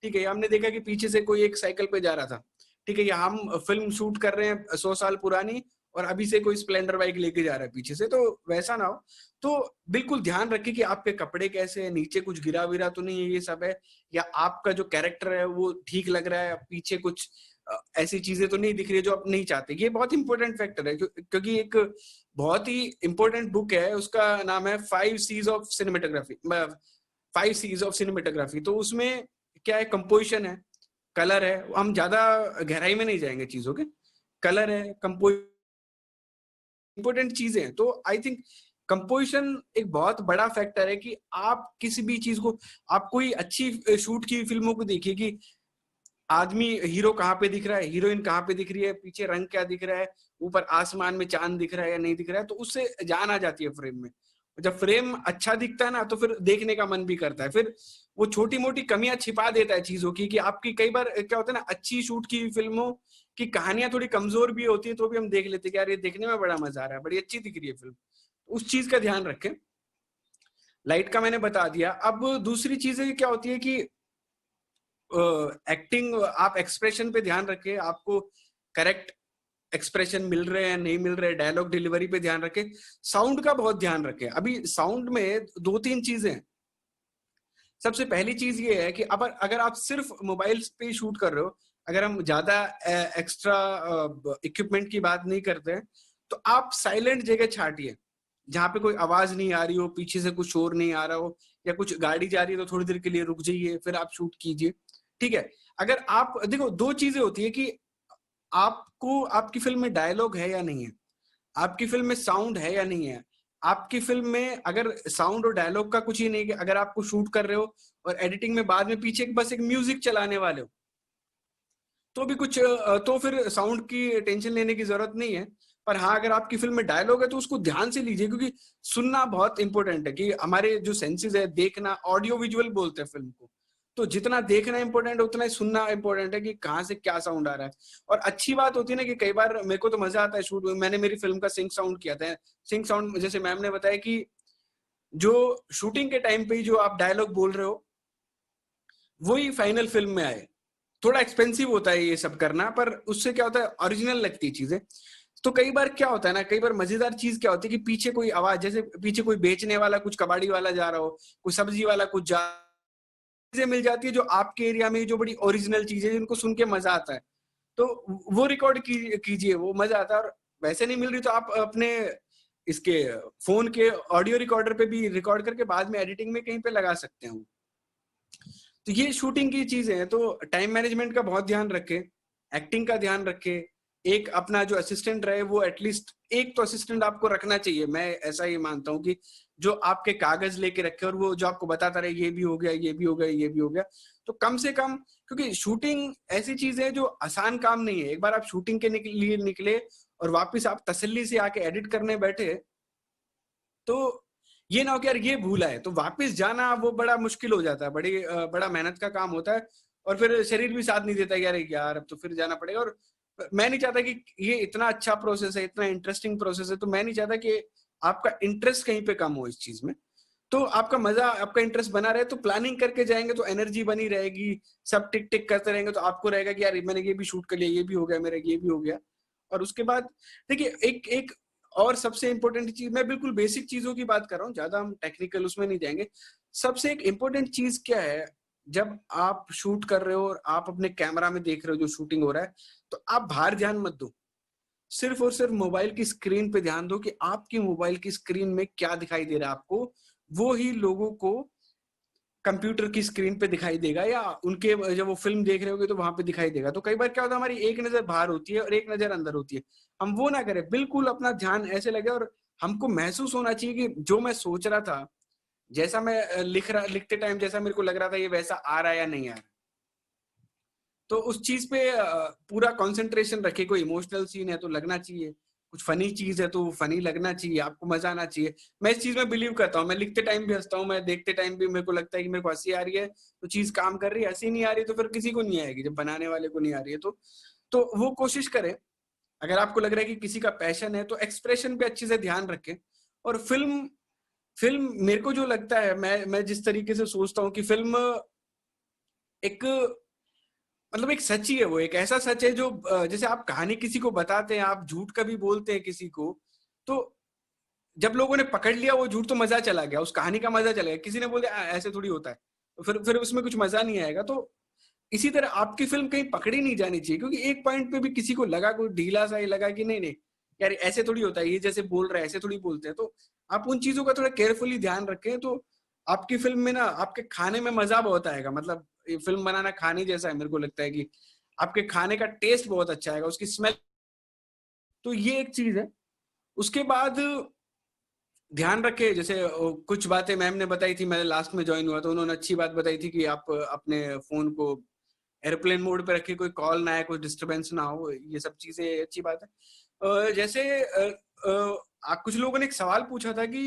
ठीक है, हमने देखा कि पीछे से कोई एक साइकिल पे जा रहा था, ठीक है, या हम फिल्म शूट कर रहे हैं 100 साल पुरानी और अभी से कोई स्प्लेंडर बाइक लेके जा रहा है पीछे से, तो वैसा ना हो। तो बिल्कुल ध्यान रखिए कि आपके कपड़े कैसे हैं, नीचे कुछ गिरा विरा तो नहीं है, ये सब है, या आपका जो कैरेक्टर है वो ठीक लग रहा है, पीछे कुछ ऐसी चीजें तो नहीं दिख रही है जो आप नहीं चाहते। ये बहुत इंपॉर्टेंट फैक्टर है, क्योंकि एक बहुत ही इंपॉर्टेंट बुक है, उसका नाम है 5 C's of cinematography, 5 C's of cinematography. तो उसमें क्या है, कंपोजिशन है, कलर है, हम ज्यादा गहराई में नहीं जाएंगे चीजों के, कलर है, कंपोजिशन, इंपॉर्टेंट चीजें हैं। तो आई थिंक कंपोजिशन एक बहुत बड़ा फैक्टर है कि आप किसी भी चीज को, आप कोई अच्छी शूट की फिल्मों को देखिए कि आदमी, हीरो कहाँ पे दिख रहा है, हीरोइन कहाँ पे दिख रही है, पीछे रंग क्या दिख रहा है, ऊपर आसमान में चांद दिख रहा है या नहीं दिख रहा है, तो उससे जान आ जाती है फ्रेम में। जब फ्रेम अच्छा दिखता है ना तो फिर देखने का मन भी करता है। फिर वो छोटी मोटी कमियां छिपा देता है चीजों की, कि आपकी कई बार क्या होता है ना, अच्छी शूट की फिल्मों की कहानियां थोड़ी कमजोर भी होती है तो भी हम देख लेते हैं कि यार ये देखने में बड़ा मजा आ रहा है, बड़ी अच्छी दिख रही है फिल्म। उस चीज का ध्यान रखें। लाइट का मैंने बता दिया। अब दूसरी चीजें क्या होती है कि एक्टिंग, आप एक्सप्रेशन पे ध्यान रखें, आपको करेक्ट एक्सप्रेशन मिल रहे हैं नहीं मिल रहे, डायलॉग डिलीवरी पे ध्यान रखें, साउंड का बहुत ध्यान रखें। अभी साउंड में 2-3 चीजें हैं। सबसे पहली चीज ये है कि अब अगर आप सिर्फ मोबाइल पे शूट कर रहे हो, अगर हम ज्यादा एक्स्ट्रा इक्विपमेंट की बात नहीं करते हैं, तो आप साइलेंट जगह छाटिए जहां पे कोई आवाज नहीं आ रही हो, पीछे से कुछ शोर नहीं आ रहा हो, या कुछ गाड़ी जा रही है तो थोड़ी देर के लिए रुक जाइए, फिर आप शूट कीजिए। ठीक है। अगर आप देखो, 2 चीजें होती है कि आपको आपकी फिल्म में डायलॉग है या नहीं है, आपकी फिल्म में साउंड है या नहीं है। आपकी फिल्म में अगर साउंड और डायलॉग का कुछ ही नहीं, कि अगर आपको शूट कर रहे हो और एडिटिंग में बाद में पीछे बस एक म्यूजिक चलाने वाले हो, तो भी कुछ, तो फिर साउंड की टेंशन लेने की जरूरत नहीं है। पर हाँ, अगर आपकी फिल्म में डायलॉग है तो उसको ध्यान से लीजिए, क्योंकि सुनना बहुत इंपॉर्टेंट है। कि हमारे जो सेंसेस है, देखना, ऑडियो विजुअल बोलते हैं फिल्म को, तो जितना देखना इंपॉर्टेंट है उतना ही सुनना इंपॉर्टेंट है, कि कहाँ से क्या साउंड आ रहा है। और अच्छी बात होती है ना कि कई बार मेरे को तो मजा आता है शूट में, मैंने मेरी फिल्म का सिंक साउंड किया था। सिंक साउंड, जैसे मैम ने बताया कि जो शूटिंग के टाइम पे ही जो आप डायलॉग बोल रहे हो वही फाइनल फिल्म में आए। थोड़ा एक्सपेंसिव होता है ये सब करना, पर उससे क्या होता है, ओरिजिनल लगती है चीजें। तो कई बार क्या होता है ना, कई बार मजेदार चीज क्या होती है कि पीछे कोई आवाज, जैसे पीछे कोई बेचने वाला, कुछ कबाड़ी वाला जा रहा हो, कोई सब्जी वाला कुछ जा, चीजें मिल जाती है जो आपके एरिया में जो बड़ी ओरिजिनल चीजें जिनको सुन के मजा आता है, तो वो रिकॉर्ड कीजिए, वो मजा आता है। और वैसे नहीं मिल रही तो आप अपने इसके फोन के ऑडियो रिकॉर्डर पे भी रिकॉर्ड करके बाद में एडिटिंग में कहीं पे लगा सकते हैं। तो ये शूटिंग की चीजें हैं। तो टाइम मैनेजमेंट का बहुत ध्यान रखें, एक्टिंग का ध्यान रखें। एक अपना जो असिस्टेंट रहे, वो एटलीस्ट एक तो असिस्टेंट आपको रखना चाहिए। मैं ऐसा ही मानता हूँ कि जो आपके कागज लेके रखे और वो जो आपको बताता रहे ये भी हो गया, ये भी हो गया, ये भी हो गया। तो कम से कम, क्योंकि शूटिंग ऐसी चीज है जो आसान काम नहीं है। एक बार आप शूटिंग के लिए निकले और वापस आप तसल्ली से आके एडिट करने बैठे, तो ये ना हो कि यार ये भूला है, तो वापस जाना वो बड़ा मुश्किल हो जाता है, बड़ा मेहनत का काम होता है। और फिर शरीर भी साथ नहीं देता, यार अब तो फिर जाना पड़ेगा। और मैं नहीं चाहता कि ये इतना अच्छा प्रोसेस है, इतना इंटरेस्टिंग प्रोसेस है, तो मैं नहीं चाहता कि आपका इंटरेस्ट कहीं पे कम हो इस चीज में। तो आपका मजा, आपका इंटरेस्ट बना रहे, तो प्लानिंग करके जाएंगे तो एनर्जी बनी रहेगी, सब टिक टिक करते रहेंगे तो आपको रहेगा कि यार मैंने ये भी शूट कर लिया, ये भी हो गया मेरा, ये भी हो गया। और उसके बाद देखिए, एक एक और सबसे इंपॉर्टेंट चीज, मैं बिल्कुल बेसिक चीजों की बात कर रहा हूँ, ज्यादा हम टेक्निकल उसमें नहीं जाएंगे। सबसे एक इंपॉर्टेंट चीज क्या है, जब आप शूट कर रहे हो और आप अपने कैमरा में देख रहे हो जो शूटिंग हो रहा है, तो आप बाहर ध्यान मत दो, सिर्फ और सिर्फ मोबाइल की स्क्रीन पे ध्यान दो कि आपकी मोबाइल की स्क्रीन में क्या दिखाई दे रहा है आपको, वो ही लोगों को कंप्यूटर की स्क्रीन पे दिखाई देगा, या उनके जब वो फिल्म देख रहे होगे तो वहां पे दिखाई देगा। तो कई बार क्या होता है, हमारी एक नजर बाहर होती है और एक नजर अंदर होती है। हम वो ना करें, बिल्कुल अपना ध्यान ऐसे लगे और हमको महसूस होना चाहिए कि जो मैं सोच रहा था, जैसा मैं लिखते टाइम जैसा मेरे को लग रहा था, ये वैसा आ रहा है या नहीं आ रहा। तो उस चीज पे पूरा कंसंट्रेशन रखे। कोई इमोशनल सीन है तो लगना चाहिए, कुछ फनी चीज है तो फनी लगना चाहिए, आपको मजा आना चाहिए। मैं इस चीज में बिलीव करता हूँ, मैं लिखते टाइम भी हंसता हूँ, मैं देखते टाइम भी मेरे को लगता है कि मेरे को हंसी आ रही है तो चीज काम कर रही है। हंसी नहीं आ रही तो फिर किसी को नहीं आएगी, जब बनाने वाले को नहीं आ रही है तो वो कोशिश करें। अगर आपको लग रहा है कि किसी का पैशन है तो एक्सप्रेशन पे अच्छे से ध्यान रखें। और फिल्म फिल्म मेरे को जो लगता है, मैं जिस तरीके से सोचता हूँ कि फिल्म एक, मतलब एक सच ही है, वो एक ऐसा सच है जो जैसे आप कहानी किसी को बताते हैं, आप झूठ कभी बोलते हैं किसी को, तो जब लोगों ने पकड़ लिया वो झूठ तो मजा चला गया, उस कहानी का मजा चला गया। किसी ने बोल दिया ऐसे थोड़ी होता है, तो फिर उसमें कुछ मजा नहीं आएगा। तो इसी तरह आपकी फिल्म कहीं पकड़ी नहीं जानी चाहिए, क्योंकि एक पॉइंट पे भी किसी को लगा, कोई ढीला सा ही लगा कि नहीं नहीं यार ऐसे थोड़ी होता है, ये जैसे बोल रहे हैं ऐसे थोड़ी बोलते हैं, तो आप उन चीजों का थोड़ा केयरफुली ध्यान रखें। तो आपकी फिल्म में ना, आपके खाने में मजा बहुत आएगा। मतलब ये फिल्म बनाना खाने जैसा है, मेरे को लगता है कि आपके खाने का टेस्ट बहुत अच्छा आएगा, उसकी स्मेल। तो ये एक चीज है। उसके बाद ध्यान रखे, जैसे कुछ बातें मैम ने बताई थी, मैंने लास्ट में ज्वाइन हुआ तो उन्होंने अच्छी बात बताई थी कि आप अपने फोन को एयरप्लेन मोड पे रखिए, कोई कॉल ना आए, कोई डिस्टरबेंस ना हो, ये सब चीजें अच्छी बात है। जैसे कुछ लोगों ने एक सवाल पूछा था कि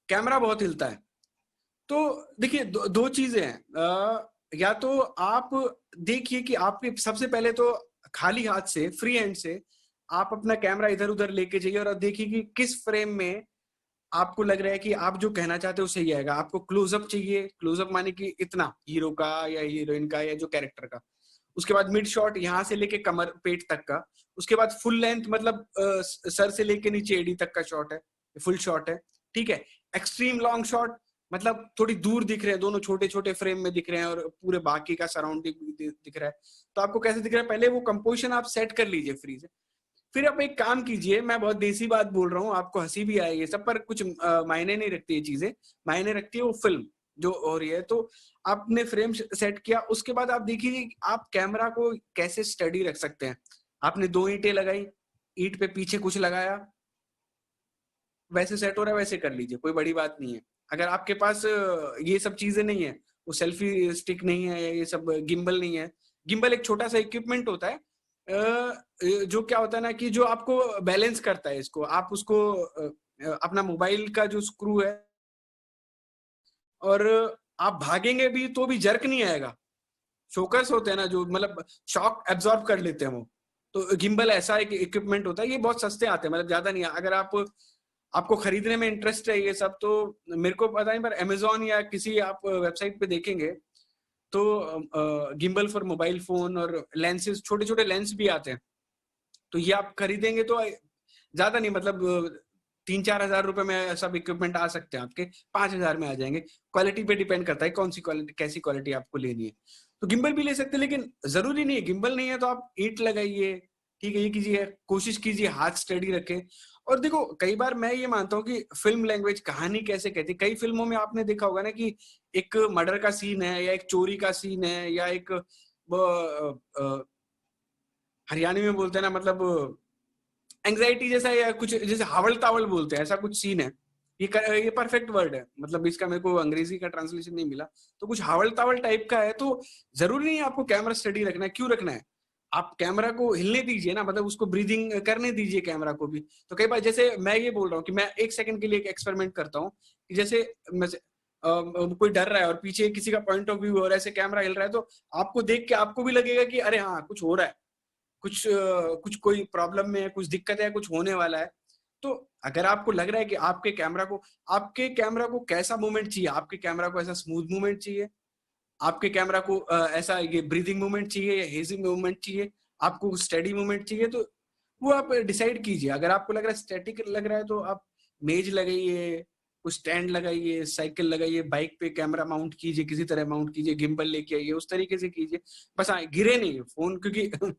कैमरा बहुत हिलता है। तो देखिए दो चीजें हैं, या तो आप देखिए कि आपके सबसे पहले तो खाली हाथ से, फ्री हैंड से आप अपना कैमरा इधर उधर लेके जाइए और देखिए कि किस फ्रेम में आपको लग रहा है कि आप जो कहना चाहते हो सही आएगा। आपको क्लोजअप चाहिए, क्लोजअप माने कि इतना हीरो का या हीरोइन का या जो कैरेक्टर का, उसके बाद मिड शॉट यहाँ से लेके कमर पेट तक का, उसके बाद फुल लेंथ मतलब सर से लेके नीचे एडी तक का शॉट है, फुल शॉट है, ठीक है। एक्सट्रीम लॉन्ग शॉट मतलब थोड़ी दूर दिख रहे हैं, दोनों छोटे छोटे फ्रेम में दिख रहे हैं और पूरे बाकी का सराउंडिंग दिख रहा है, तो आपको कैसे दिख रहा है, पहले वो कंपोजिशन आप सेट कर लीजिए फ्री से। फिर आप एक काम कीजिए, मैं बहुत देसी बात बोल रहा हूँ, आपको हंसी भी आएगी सब, पर कुछ मायने नहीं रखती ये चीजें, मायने रखती है वो फिल्म जो हो रही है। तो आपने फ्रेम सेट किया, उसके बाद आप देखिए आप कैमरा को कैसे स्टडी रख सकते हैं। आपने 2 ईंटें लगाई, ईंट पे पीछे कुछ लगाया, वैसे सेट हो रहा है वैसे कर लीजिए, कोई बड़ी बात नहीं है। अगर आपके पास ये सब चीजें नहीं है, वो सेल्फी स्टिक नहीं है, ये सब गिम्बल नहीं है, गिम्बल एक छोटा सा इक्विपमेंट होता है जो क्या होता है ना कि जो आपको बैलेंस करता है इसको, आप उसको अपना मोबाइल का जो स्क्रू है, और आप भागेंगे भी तो भी जर्क नहीं आएगा। शोकर्स होते हैं ना जो मतलब शॉक एब्जॉर्ब कर लेते हैं वो, तो गिम्बल ऐसा एक इक्विपमेंट होता है। ये बहुत सस्ते आते हैं, मतलब ज्यादा नहीं है। अगर आपको खरीदने में इंटरेस्ट है ये सब, तो मेरे को पता नहीं, पर अमेजोन या किसी आप वेबसाइट पे देखेंगे तो गिम्बल फॉर मोबाइल फोन और लेंसेज, छोटे छोटे लेंस भी आते हैं, तो ये आप खरीदेंगे तो ज्यादा नहीं, मतलब 3-4 हजार रुपए में सब इक्विपमेंट आ सकते हैं, आपके 5 हजार में आ जाएंगे। क्वालिटी पे डिपेंड करता है कौन सी क्वालिटी, कैसी क्वालिटी आपको लेनी है। तो गिम्बल भी ले सकते हैं, लेकिन जरूरी नहीं है, गिम्बल नहीं है तो आप ईंट लगाइए, ठीक है, ये कीजिए, कोशिश कीजिए हाथ स्टडी रखें। और देखो कई बार मैं ये मानता हूँ कि फिल्म लैंग्वेज कहानी कैसे कहती है। कई फिल्मों में आपने देखा होगा ना कि एक मर्डर का सीन है या एक चोरी का सीन है या एक हरियाणवी में बोलते हैं ना, मतलब एंग्जाइटी जैसा या कुछ जैसे हावल तावल बोलते हैं, ऐसा कुछ सीन है। ये परफेक्ट वर्ड है, मतलब इसका मेरे को अंग्रेजी का ट्रांसलेशन नहीं मिला, तो कुछ हावल तावल टाइप का है। तो जरूरी नहीं है आपको कैमरा स्टडी रखना है। क्यों रखना है, आप कैमरा को हिलने दीजिए ना, मतलब उसको ब्रीदिंग करने दीजिए कैमरा को भी। तो कई बार जैसे मैं ये बोल रहा हूँ कि मैं 1 सेकंड के लिए एक एक्सपेरिमेंट करता हूँ कि जैसे कोई डर रहा है और पीछे किसी का पॉइंट ऑफ व्यू और ऐसे कैमरा हिल रहा है, तो आपको देख के आपको भी लगेगा कि अरे हाँ कुछ हो रहा है, कुछ कोई प्रॉब्लम में है, कुछ दिक्कत है, कुछ होने वाला है। तो अगर आपको लग रहा है कि आपके कैमरा को कैसा मूवमेंट चाहिए, आपके कैमरा को ऐसा स्मूथ मूवमेंट चाहिए, आपके कैमरा को ऐसा ये ब्रीदिंग मूवमेंट चाहिए या हेजिंग मूवमेंट चाहिए, आपको स्टेडी मूवमेंट चाहिए, तो वो आप डिसाइड कीजिए। अगर आपको लग रहा है स्टैटिक लग रहा है तो आप मेज लगाइए, कुछ स्टैंड लगाइए, साइकिल लगाइए, बाइक पे कैमरा माउंट कीजिए, किसी तरह माउंट कीजिए, गिम्बल लेके आइए, उस तरीके से कीजिए। बस हाँ गिरे नहीं फोन, क्योंकि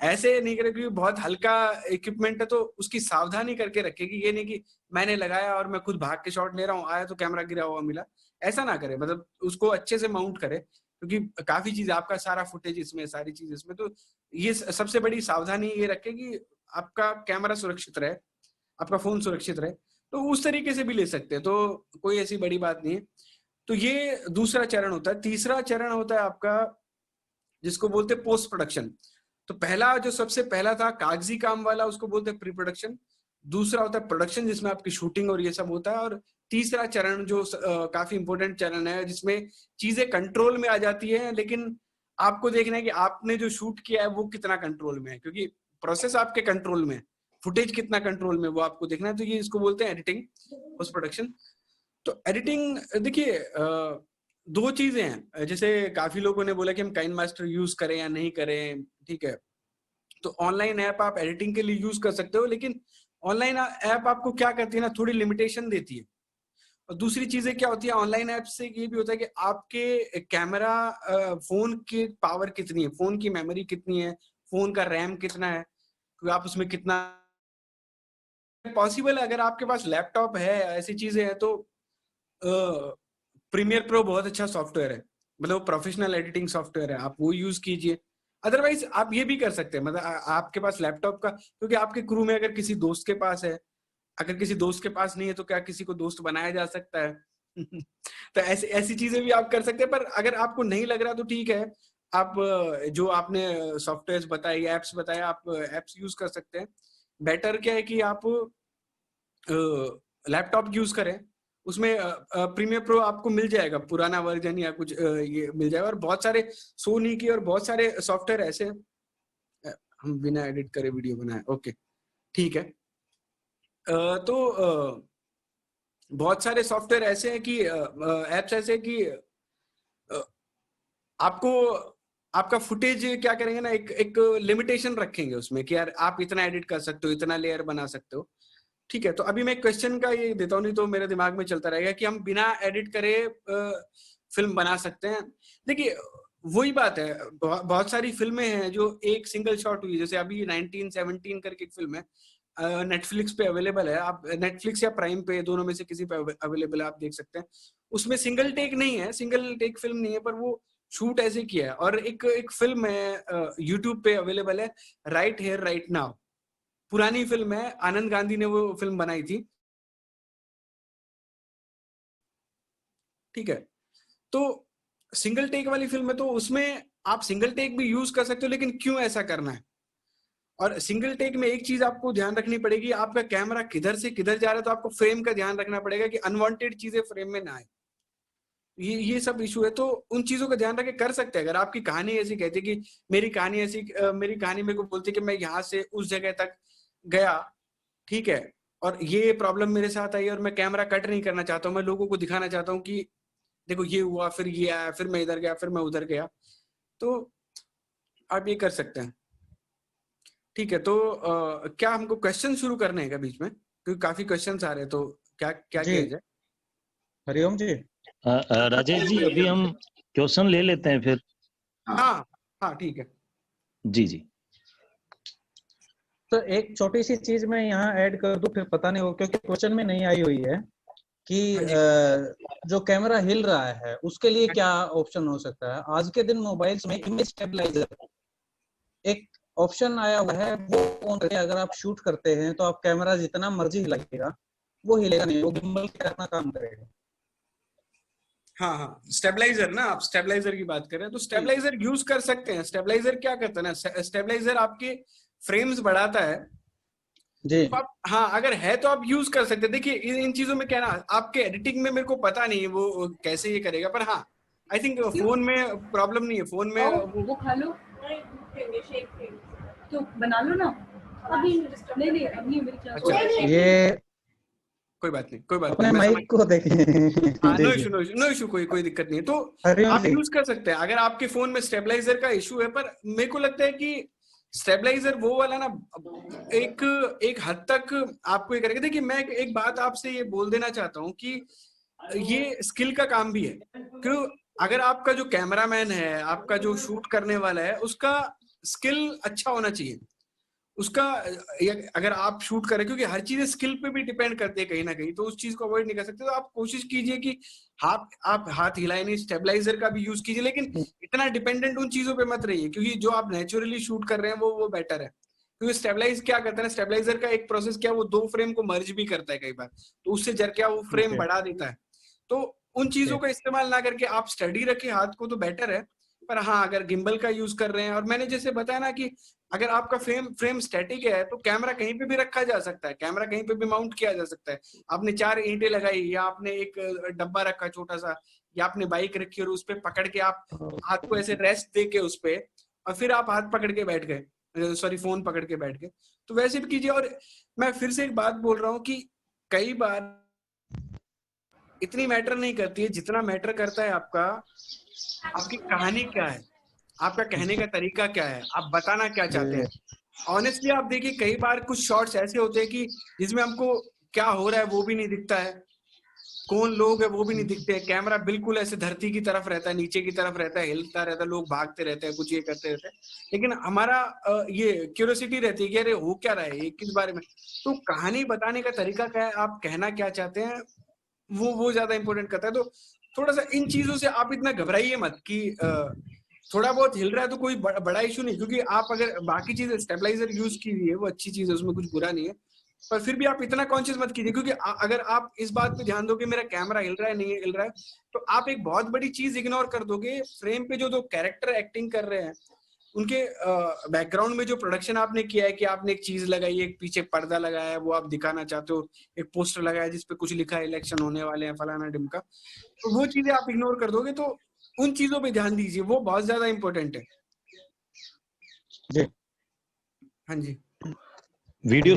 ऐसे नहीं करे, क्योंकि बहुत हल्का इक्विपमेंट है, तो उसकी सावधानी करके रखेगी। ये नहीं कि मैंने लगाया और मैं खुद भाग के शॉट ले रहा हूँ, आया तो कैमरा गिरा हुआ मिला, ऐसा ना करे। मतलब उसको अच्छे से माउंट करे, क्योंकि काफी चीज आपका सारा फुटेज इसमें, सारी चीज इसमें, तो ये सबसे बड़ी सावधानी ये रखे कि आपका कैमरा सुरक्षित रहे, आपका फोन सुरक्षित रहे। तो उस तरीके से भी ले सकते हैं, तो कोई ऐसी बड़ी बात नहीं है। तो ये दूसरा चरण होता है। तीसरा चरण होता है आपका जिसको बोलते हैं पोस्ट प्रोडक्शन। तो पहला जो सबसे पहला था कागजी काम वाला, उसको बोलते हैं प्री प्रोडक्शन। दूसरा होता है प्रोडक्शन, जिसमें आपकी शूटिंग और ये सब होता है। और तीसरा चरण जो काफी इंपॉर्टेंट चरण है, जिसमें चीजें कंट्रोल में आ जाती है, लेकिन आपको देखना है कि आपने जो शूट किया है वो कितना कंट्रोल में है, क्योंकि प्रोसेस आपके कंट्रोल में है, फुटेज कितना कंट्रोल में वो आपको देखना है। तो ये इसको बोलते हैं एडिटिंग, पोस्ट प्रोडक्शन। तो एडिटिंग देखिए 2 चीजें हैं। जैसे काफी लोगों ने बोला कि हम काइन मास्टर यूज करें या नहीं करें, ठीक है। तो ऑनलाइन ऐप आप एडिटिंग के लिए यूज कर सकते हो, लेकिन ऑनलाइन ऐप आपको क्या करती है ना, थोड़ी लिमिटेशन देती है। और दूसरी चीजें क्या होती है ऑनलाइन ऐप से, ये भी होता है कि आपके कैमरा फोन की पावर कितनी है, फोन की मेमोरी कितनी है, फोन का रैम कितना है, आप उसमें कितना पॉसिबल है। अगर आपके पास लैपटॉप है, ऐसी चीजें हैं, तो प्रीमियर प्रो बहुत अच्छा सॉफ्टवेयर है, मतलब प्रोफेशनल एडिटिंग सॉफ्टवेयर है, आप वो यूज कीजिए। अदरवाइज आप ये भी कर सकते हैं, मतलब आपके पास लैपटॉप का, क्योंकि आपके क्रू में अगर किसी दोस्त के पास है, अगर किसी दोस्त के पास नहीं है तो क्या किसी को दोस्त बनाया जा सकता है। तो ऐसी चीजें भी आप कर सकते हैं। पर अगर आपको नहीं लग रहा तो ठीक है, आप जो आपने सॉफ्टवेयर बताए, एप्स बताए, आप एप्स यूज कर सकते हैं। बेटर क्या है कि आप लैपटॉप यूज करें उसमें प्रीमियर प्रो आपको मिल जाएगा, पुराना वर्जन या कुछ ये मिल जाएगा। और बहुत सारे सोनी की और बहुत सारे सॉफ्टवेयर ऐसे, हम बिना एडिट करे वीडियो बनाए, ओके ठीक है। तो बहुत सारे सॉफ्टवेयर ऐसे हैं कि एप्स ऐसे कि आपको आपका फुटेज क्या करेंगे ना, एक लिमिटेशन रखेंगे उसमें कि यार आप इतना एडिट कर सकते हो, इतना लेयर बना सकते हो, ठीक है। तो अभी मैं क्वेश्चन का ये देता हूँ, नहीं तो मेरे दिमाग में चलता रहेगा कि हम बिना एडिट करे फिल्म बना सकते हैं। देखिए वही बात है, बहुत सारी फिल्में हैं जो एक सिंगल शॉट हुई, जैसे अभी 1917 करके एक फिल्म है, नेटफ्लिक्स पे अवेलेबल है, आप नेटफ्लिक्स या प्राइम पे दोनों में से किसी पे अवेलेबल है, आप देख सकते हैं। उसमें सिंगल टेक नहीं है, सिंगल टेक फिल्म नहीं है, पर वो शूट ऐसे किया है। और एक फिल्म है यूट्यूब पे अवेलेबल है, राइट हेयर राइट नाउ, पुरानी फिल्म है, आनंद गांधी ने वो फिल्म बनाई थी, ठीक है। तो सिंगल टेक वाली फिल्म है, तो उसमें आप सिंगल टेक भी यूज कर सकते हो, लेकिन क्यों ऐसा करना है? और सिंगल टेक में एक चीज आपको ध्यान रखनी पड़ेगी, आपका कैमरा किधर से किधर जा रहा है, तो आपको फ्रेम का ध्यान रखना पड़ेगा कि अनवांटेड चीजें फ्रेम में ना आए। ये सब इशू है, तो उन चीजों का ध्यान रख के कर सकते हैं। अगर आपकी कहानी ऐसी कहती है कि मेरी कहानी ऐसी, मेरी कहानी मेरे को बोलती है कि मैं यहाँ से उस जगह तक गया, ठीक है, और ये प्रॉब्लम मेरे साथ आई और मैं कैमरा कट नहीं करना चाहता हूँ, मैं लोगों को दिखाना चाहता हूँ कि देखो ये हुआ, फिर ये आया, फिर मैं इधर गया, फिर मैं उधर गया, तो आप ये कर सकते हैं, ठीक है। तो क्या हमको क्वेश्चन शुरू करने हैं क्या बीच में, क्योंकि काफी क्वेश्चंस आ रहे हैं, तो क्या क्या किया जाए? हरिओम जी। राजेश जी, अभी हम क्वेश्चन ले लेते हैं फिर। हाँ हाँ ठीक है जी जी। तो एक छोटी सी चीज मैं यहाँ ऐड कर दूं, फिर पता नहीं हो, क्योंकि क्वेश्चन में नहीं आई हुई है कि जो कैमरा हिल रहा है उसके लिए क्या ऑप्शन हो सकता है। आज के दिन मोबाइल्स में इमेज स्टेबलाइजर एक ऑप्शन आया हुआ है, वो ऑन करके अगर आप शूट करते हैं तो आप कैमरा जितना मर्जी हिलाइएगा वो हिलेगा नहीं, वो गिम्बल के अपना काम करेगा। हाँ हाँ, स्टेबलाइजर ना, आप स्टेबलाइजर की बात कर रहे हैं, तो स्टेबलाइजर यूज कर सकते हैं। स्टेबलाइजर क्या करता है ना, स्टेबलाइजर आपके फ्रेम्स बढ़ाता है जी। तो आप, हाँ अगर है तो आप यूज कर सकते हैं। देखिए इन चीजों में क्या ना, आपके एडिटिंग में मेरे को पता नहीं है वो कैसे ये करेगा, पर हाँ आई थिंक फोन में प्रॉब्लम नहीं है, फोन में वो खा लो तो बना लो ना अभी। नहीं अभी मेरी क्लास। अच्छा, ये कोई बात नहीं, कोई बात अपने नहीं, माइक को देखिए। नो इशू, कोई दिक्कत नहीं है। तो आप यूज कर सकते हैं अगर आपके फोन में स्टेबलाइजर का इशू है। पर मेरे को लगता है कि स्टेबलाइजर वो वाला ना एक हद तक आपको ये करेगा। देखिए मैं एक बात आपसे ये बोल देना चाहता हूँ कि ये स्किल का काम भी है, क्यों? अगर आपका जो कैमरामैन है, आपका जो शूट करने वाला है, उसका स्किल अच्छा होना चाहिए, उसका अगर आप शूट करें, क्योंकि हर चीज स्किल पे भी डिपेंड करती है कहीं ना कहीं, तो उस चीज को अवॉइड नहीं कर सकते। तो आप कोशिश कीजिए कि आप हाथ हिलाए नहीं, स्टेबलाइजर का भी यूज कीजिए, लेकिन इतना डिपेंडेंट उन चीजों पे मत रहिए, क्योंकि जो आप नेचुरली शूट कर रहे हैं वो बेटर है। क्योंकि स्टेबलाइज क्या करता है ना, स्टेबलाइजर का एक प्रोसेस क्या, वो 2 फ्रेम को मर्ज भी करता है कई बार, तो उससे जर क्या वो फ्रेम बढ़ा देता है। तो उन चीजों का इस्तेमाल ना करके आप स्टडी रखें हाथ को, तो बेटर है। पर हाँ अगर गिम्बल का यूज कर रहे हैं, और मैंने जैसे बताया ना कि अगर आपका फ्रेम स्टैटिक है तो कैमरा कहीं पे भी रखा जा सकता है, कैमरा कहीं पे भी माउंट किया जा सकता है। आपने 4 ईंटें लगाई, या आपने एक डब्बा रखा छोटा सा, या आपने बाइक रखी और उस पे पकड़ के आप हाथ को ऐसे रेस्ट दे के उस पे, और फिर आप हाथ पकड़ के बैठ गए, सॉरी फोन पकड़ के बैठ गए, तो वैसे भी कीजिए। और मैं फिर से एक बात बोल रहा हूँ कि कई बार इतनी मैटर नहीं करती है जितना मैटर करता है आपकी कहानी क्या है, आपका कहने का तरीका क्या है, आप बताना क्या चाहते हैं। ऑनेस्टली आप देखिए कई बार कुछ शॉट्स ऐसे होते हैं कि जिसमें हमको क्या हो रहा है वो भी नहीं दिखता है, कौन लोग है वो भी नहीं दिखते, कैमरा बिल्कुल ऐसे धरती की तरफ रहता है, नीचे की तरफ रहता है, हिलता रहता है, लोग भागते रहते हैं, कुछ ये करते रहते हैं, लेकिन हमारा ये क्यूरियोसिटी रहती है कि अरे हो क्या रहा है, ये किस बारे में। तो कहानी बताने का तरीका क्या है, आप कहना क्या चाहते हैं, वो ज्यादा इंपॉर्टेंट करता है। तो थोड़ा सा इन चीजों से आप इतना घबराइए मत कि थोड़ा बहुत हिल रहा है तो कोई बड़ा इशू नहीं, क्योंकि आप अगर बाकी चीजें स्टेबलाइजर यूज कीजिए, वो अच्छी चीज है, उसमें कुछ बुरा नहीं है, पर फिर भी आप इतना कॉन्शियस मत कीजिए, क्योंकि अगर आप इस बात पे ध्यान दोगे मेरा कैमरा हिल रहा है नहीं हिल रहा है, तो आप एक बहुत बड़ी चीज इग्नोर कर दोगे। फ्रेम पे जो 2 कैरेक्टर एक्टिंग कर रहे हैं उनके बैकग्राउंड में जो प्रोडक्शन आपने किया है कि आपने एक चीज लगाई है, एक पीछे पर्दा लगाया है, वो आप दिखाना चाहते हो, एक पोस्टर लगाया है जिसपे कुछ लिखा है इलेक्शन होने वाले हैं फलाना ढिमका, तो वो चीजें आप इग्नोर कर दोगे, तो उन चीजों पे ध्यान दीजिए, वो बहुत ज्यादा इंपॉर्टेंट है जी। हाँ जी। वीडियो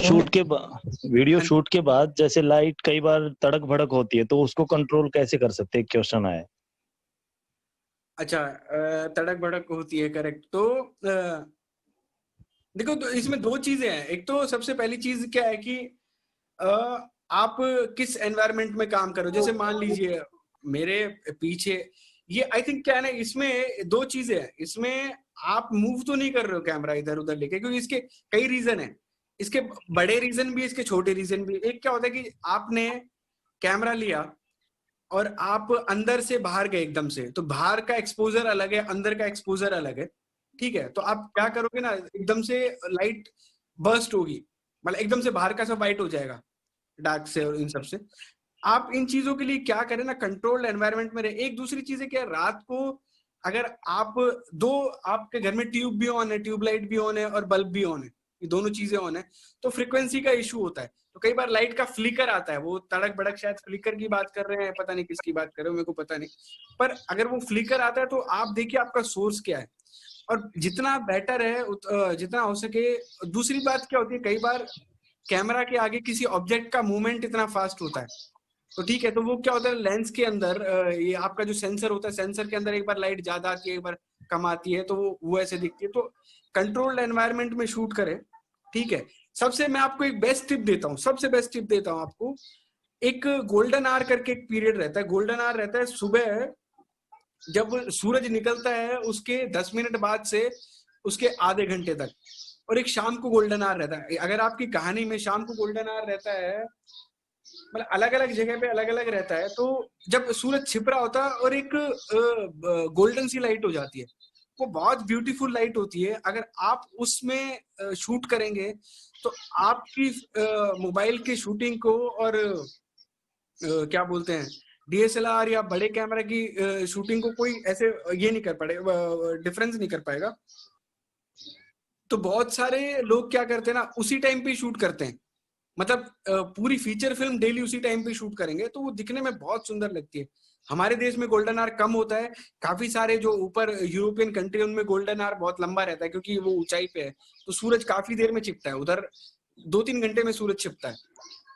शूट के बाद जैसे लाइट कई बार तड़क भड़क होती है, तो उसको कंट्रोल कैसे कर सकते हैं, क्वेश्चन आया। अच्छा, तड़क भड़क होती है, करेक्ट। तो देखो, तो इसमें दो चीजें हैं। एक तो सबसे पहली चीज क्या है कि आप किस एनवायरनमेंट में काम करो। जैसे मान लीजिए मेरे पीछे ये, आई थिंक क्या है ना, इसमें दो चीजें हैं। इसमें आप मूव तो नहीं कर रहे हो कैमरा इधर उधर लेके, क्योंकि इसके कई रीजन है। इसके बड़े रीजन भी, इसके छोटे रीजन भी। एक क्या होता है कि आपने कैमरा लिया और आप अंदर से बाहर गए एकदम से, तो बाहर का एक्सपोजर अलग है, अंदर का एक्सपोजर अलग है, ठीक है। तो आप क्या करोगे ना, एकदम से लाइट बर्स्ट होगी, मतलब एकदम से बाहर का सब वाइट हो जाएगा डार्क से और इन सब से। आप इन चीजों के लिए क्या करें ना, कंट्रोल्ड एनवायरनमेंट में रहे। एक दूसरी चीज है क्या, रात को अगर आप आपके घर में ट्यूब भी ऑन है, ट्यूबलाइट भी ऑन है और बल्ब भी ऑन है, ये दोनों चीजें ऑन है, तो फ्रीक्वेंसी का इशू होता है। तो कई बार लाइट का फ्लिकर आता है, वो तड़क भड़क, शायद फ्लिकर की बात कर रहे हैं, पता नहीं किसकी बात कर रहे हो, मेरे को पता नहीं। पर अगर वो फ्लिकर आता है तो आप देखिए आपका सोर्स क्या है, और जितना बेटर है जितना हो सके। दूसरी बात क्या होती है, कई बार कैमरा के आगे किसी ऑब्जेक्ट का मूवमेंट इतना फास्ट होता है, तो ठीक है, तो वो क्या होता है, लेंस के अंदर ये आपका जो सेंसर होता है, सेंसर के अंदर एक बार लाइट ज्यादा आती है, एक बार कम आती है, तो वो ऐसे दिखती है। तो कंट्रोल्ड एनवायरनमेंट में शूट करें, ठीक है। सबसे मैं आपको एक बेस्ट टिप देता हूँ, सबसे बेस्ट टिप देता हूँ आपको। एक गोल्डन आवर करके एक पीरियड रहता है। गोल्डन आवर रहता है सुबह जब सूरज निकलता है उसके 10 मिनट बाद से उसके आधे घंटे तक, और एक शाम को गोल्डन आवर रहता है। अगर आपकी कहानी में शाम को गोल्डन आवर रहता है, मतलब अलग अलग जगह पे अलग अलग रहता है, तो जब सूरज छिप रहा होता है और एक गोल्डन सी लाइट हो जाती है, वो बहुत ब्यूटीफुल लाइट होती है। अगर आप उसमें शूट करेंगे तो आपकी मोबाइल की शूटिंग को और क्या बोलते हैं, डीएसएलआर या बड़े कैमरा की शूटिंग को कोई ऐसे ये नहीं कर पाएगा, डिफरेंस नहीं कर पाएगा। तो बहुत सारे लोग क्या करते हैं ना, उसी टाइम पे शूट करते हैं, मतलब पूरी फीचर फिल्म डेली उसी टाइम पे शूट करेंगे, तो वो दिखने में बहुत सुंदर लगती है। हमारे देश में गोल्डन आवर कम होता है। काफी सारे जो ऊपर यूरोपियन कंट्री, उनमें गोल्डन आवर बहुत लंबा रहता है, क्योंकि वो ऊंचाई पे है, तो सूरज काफी देर में छिपता है। उधर 2-3 घंटे में सूरज छिपता है,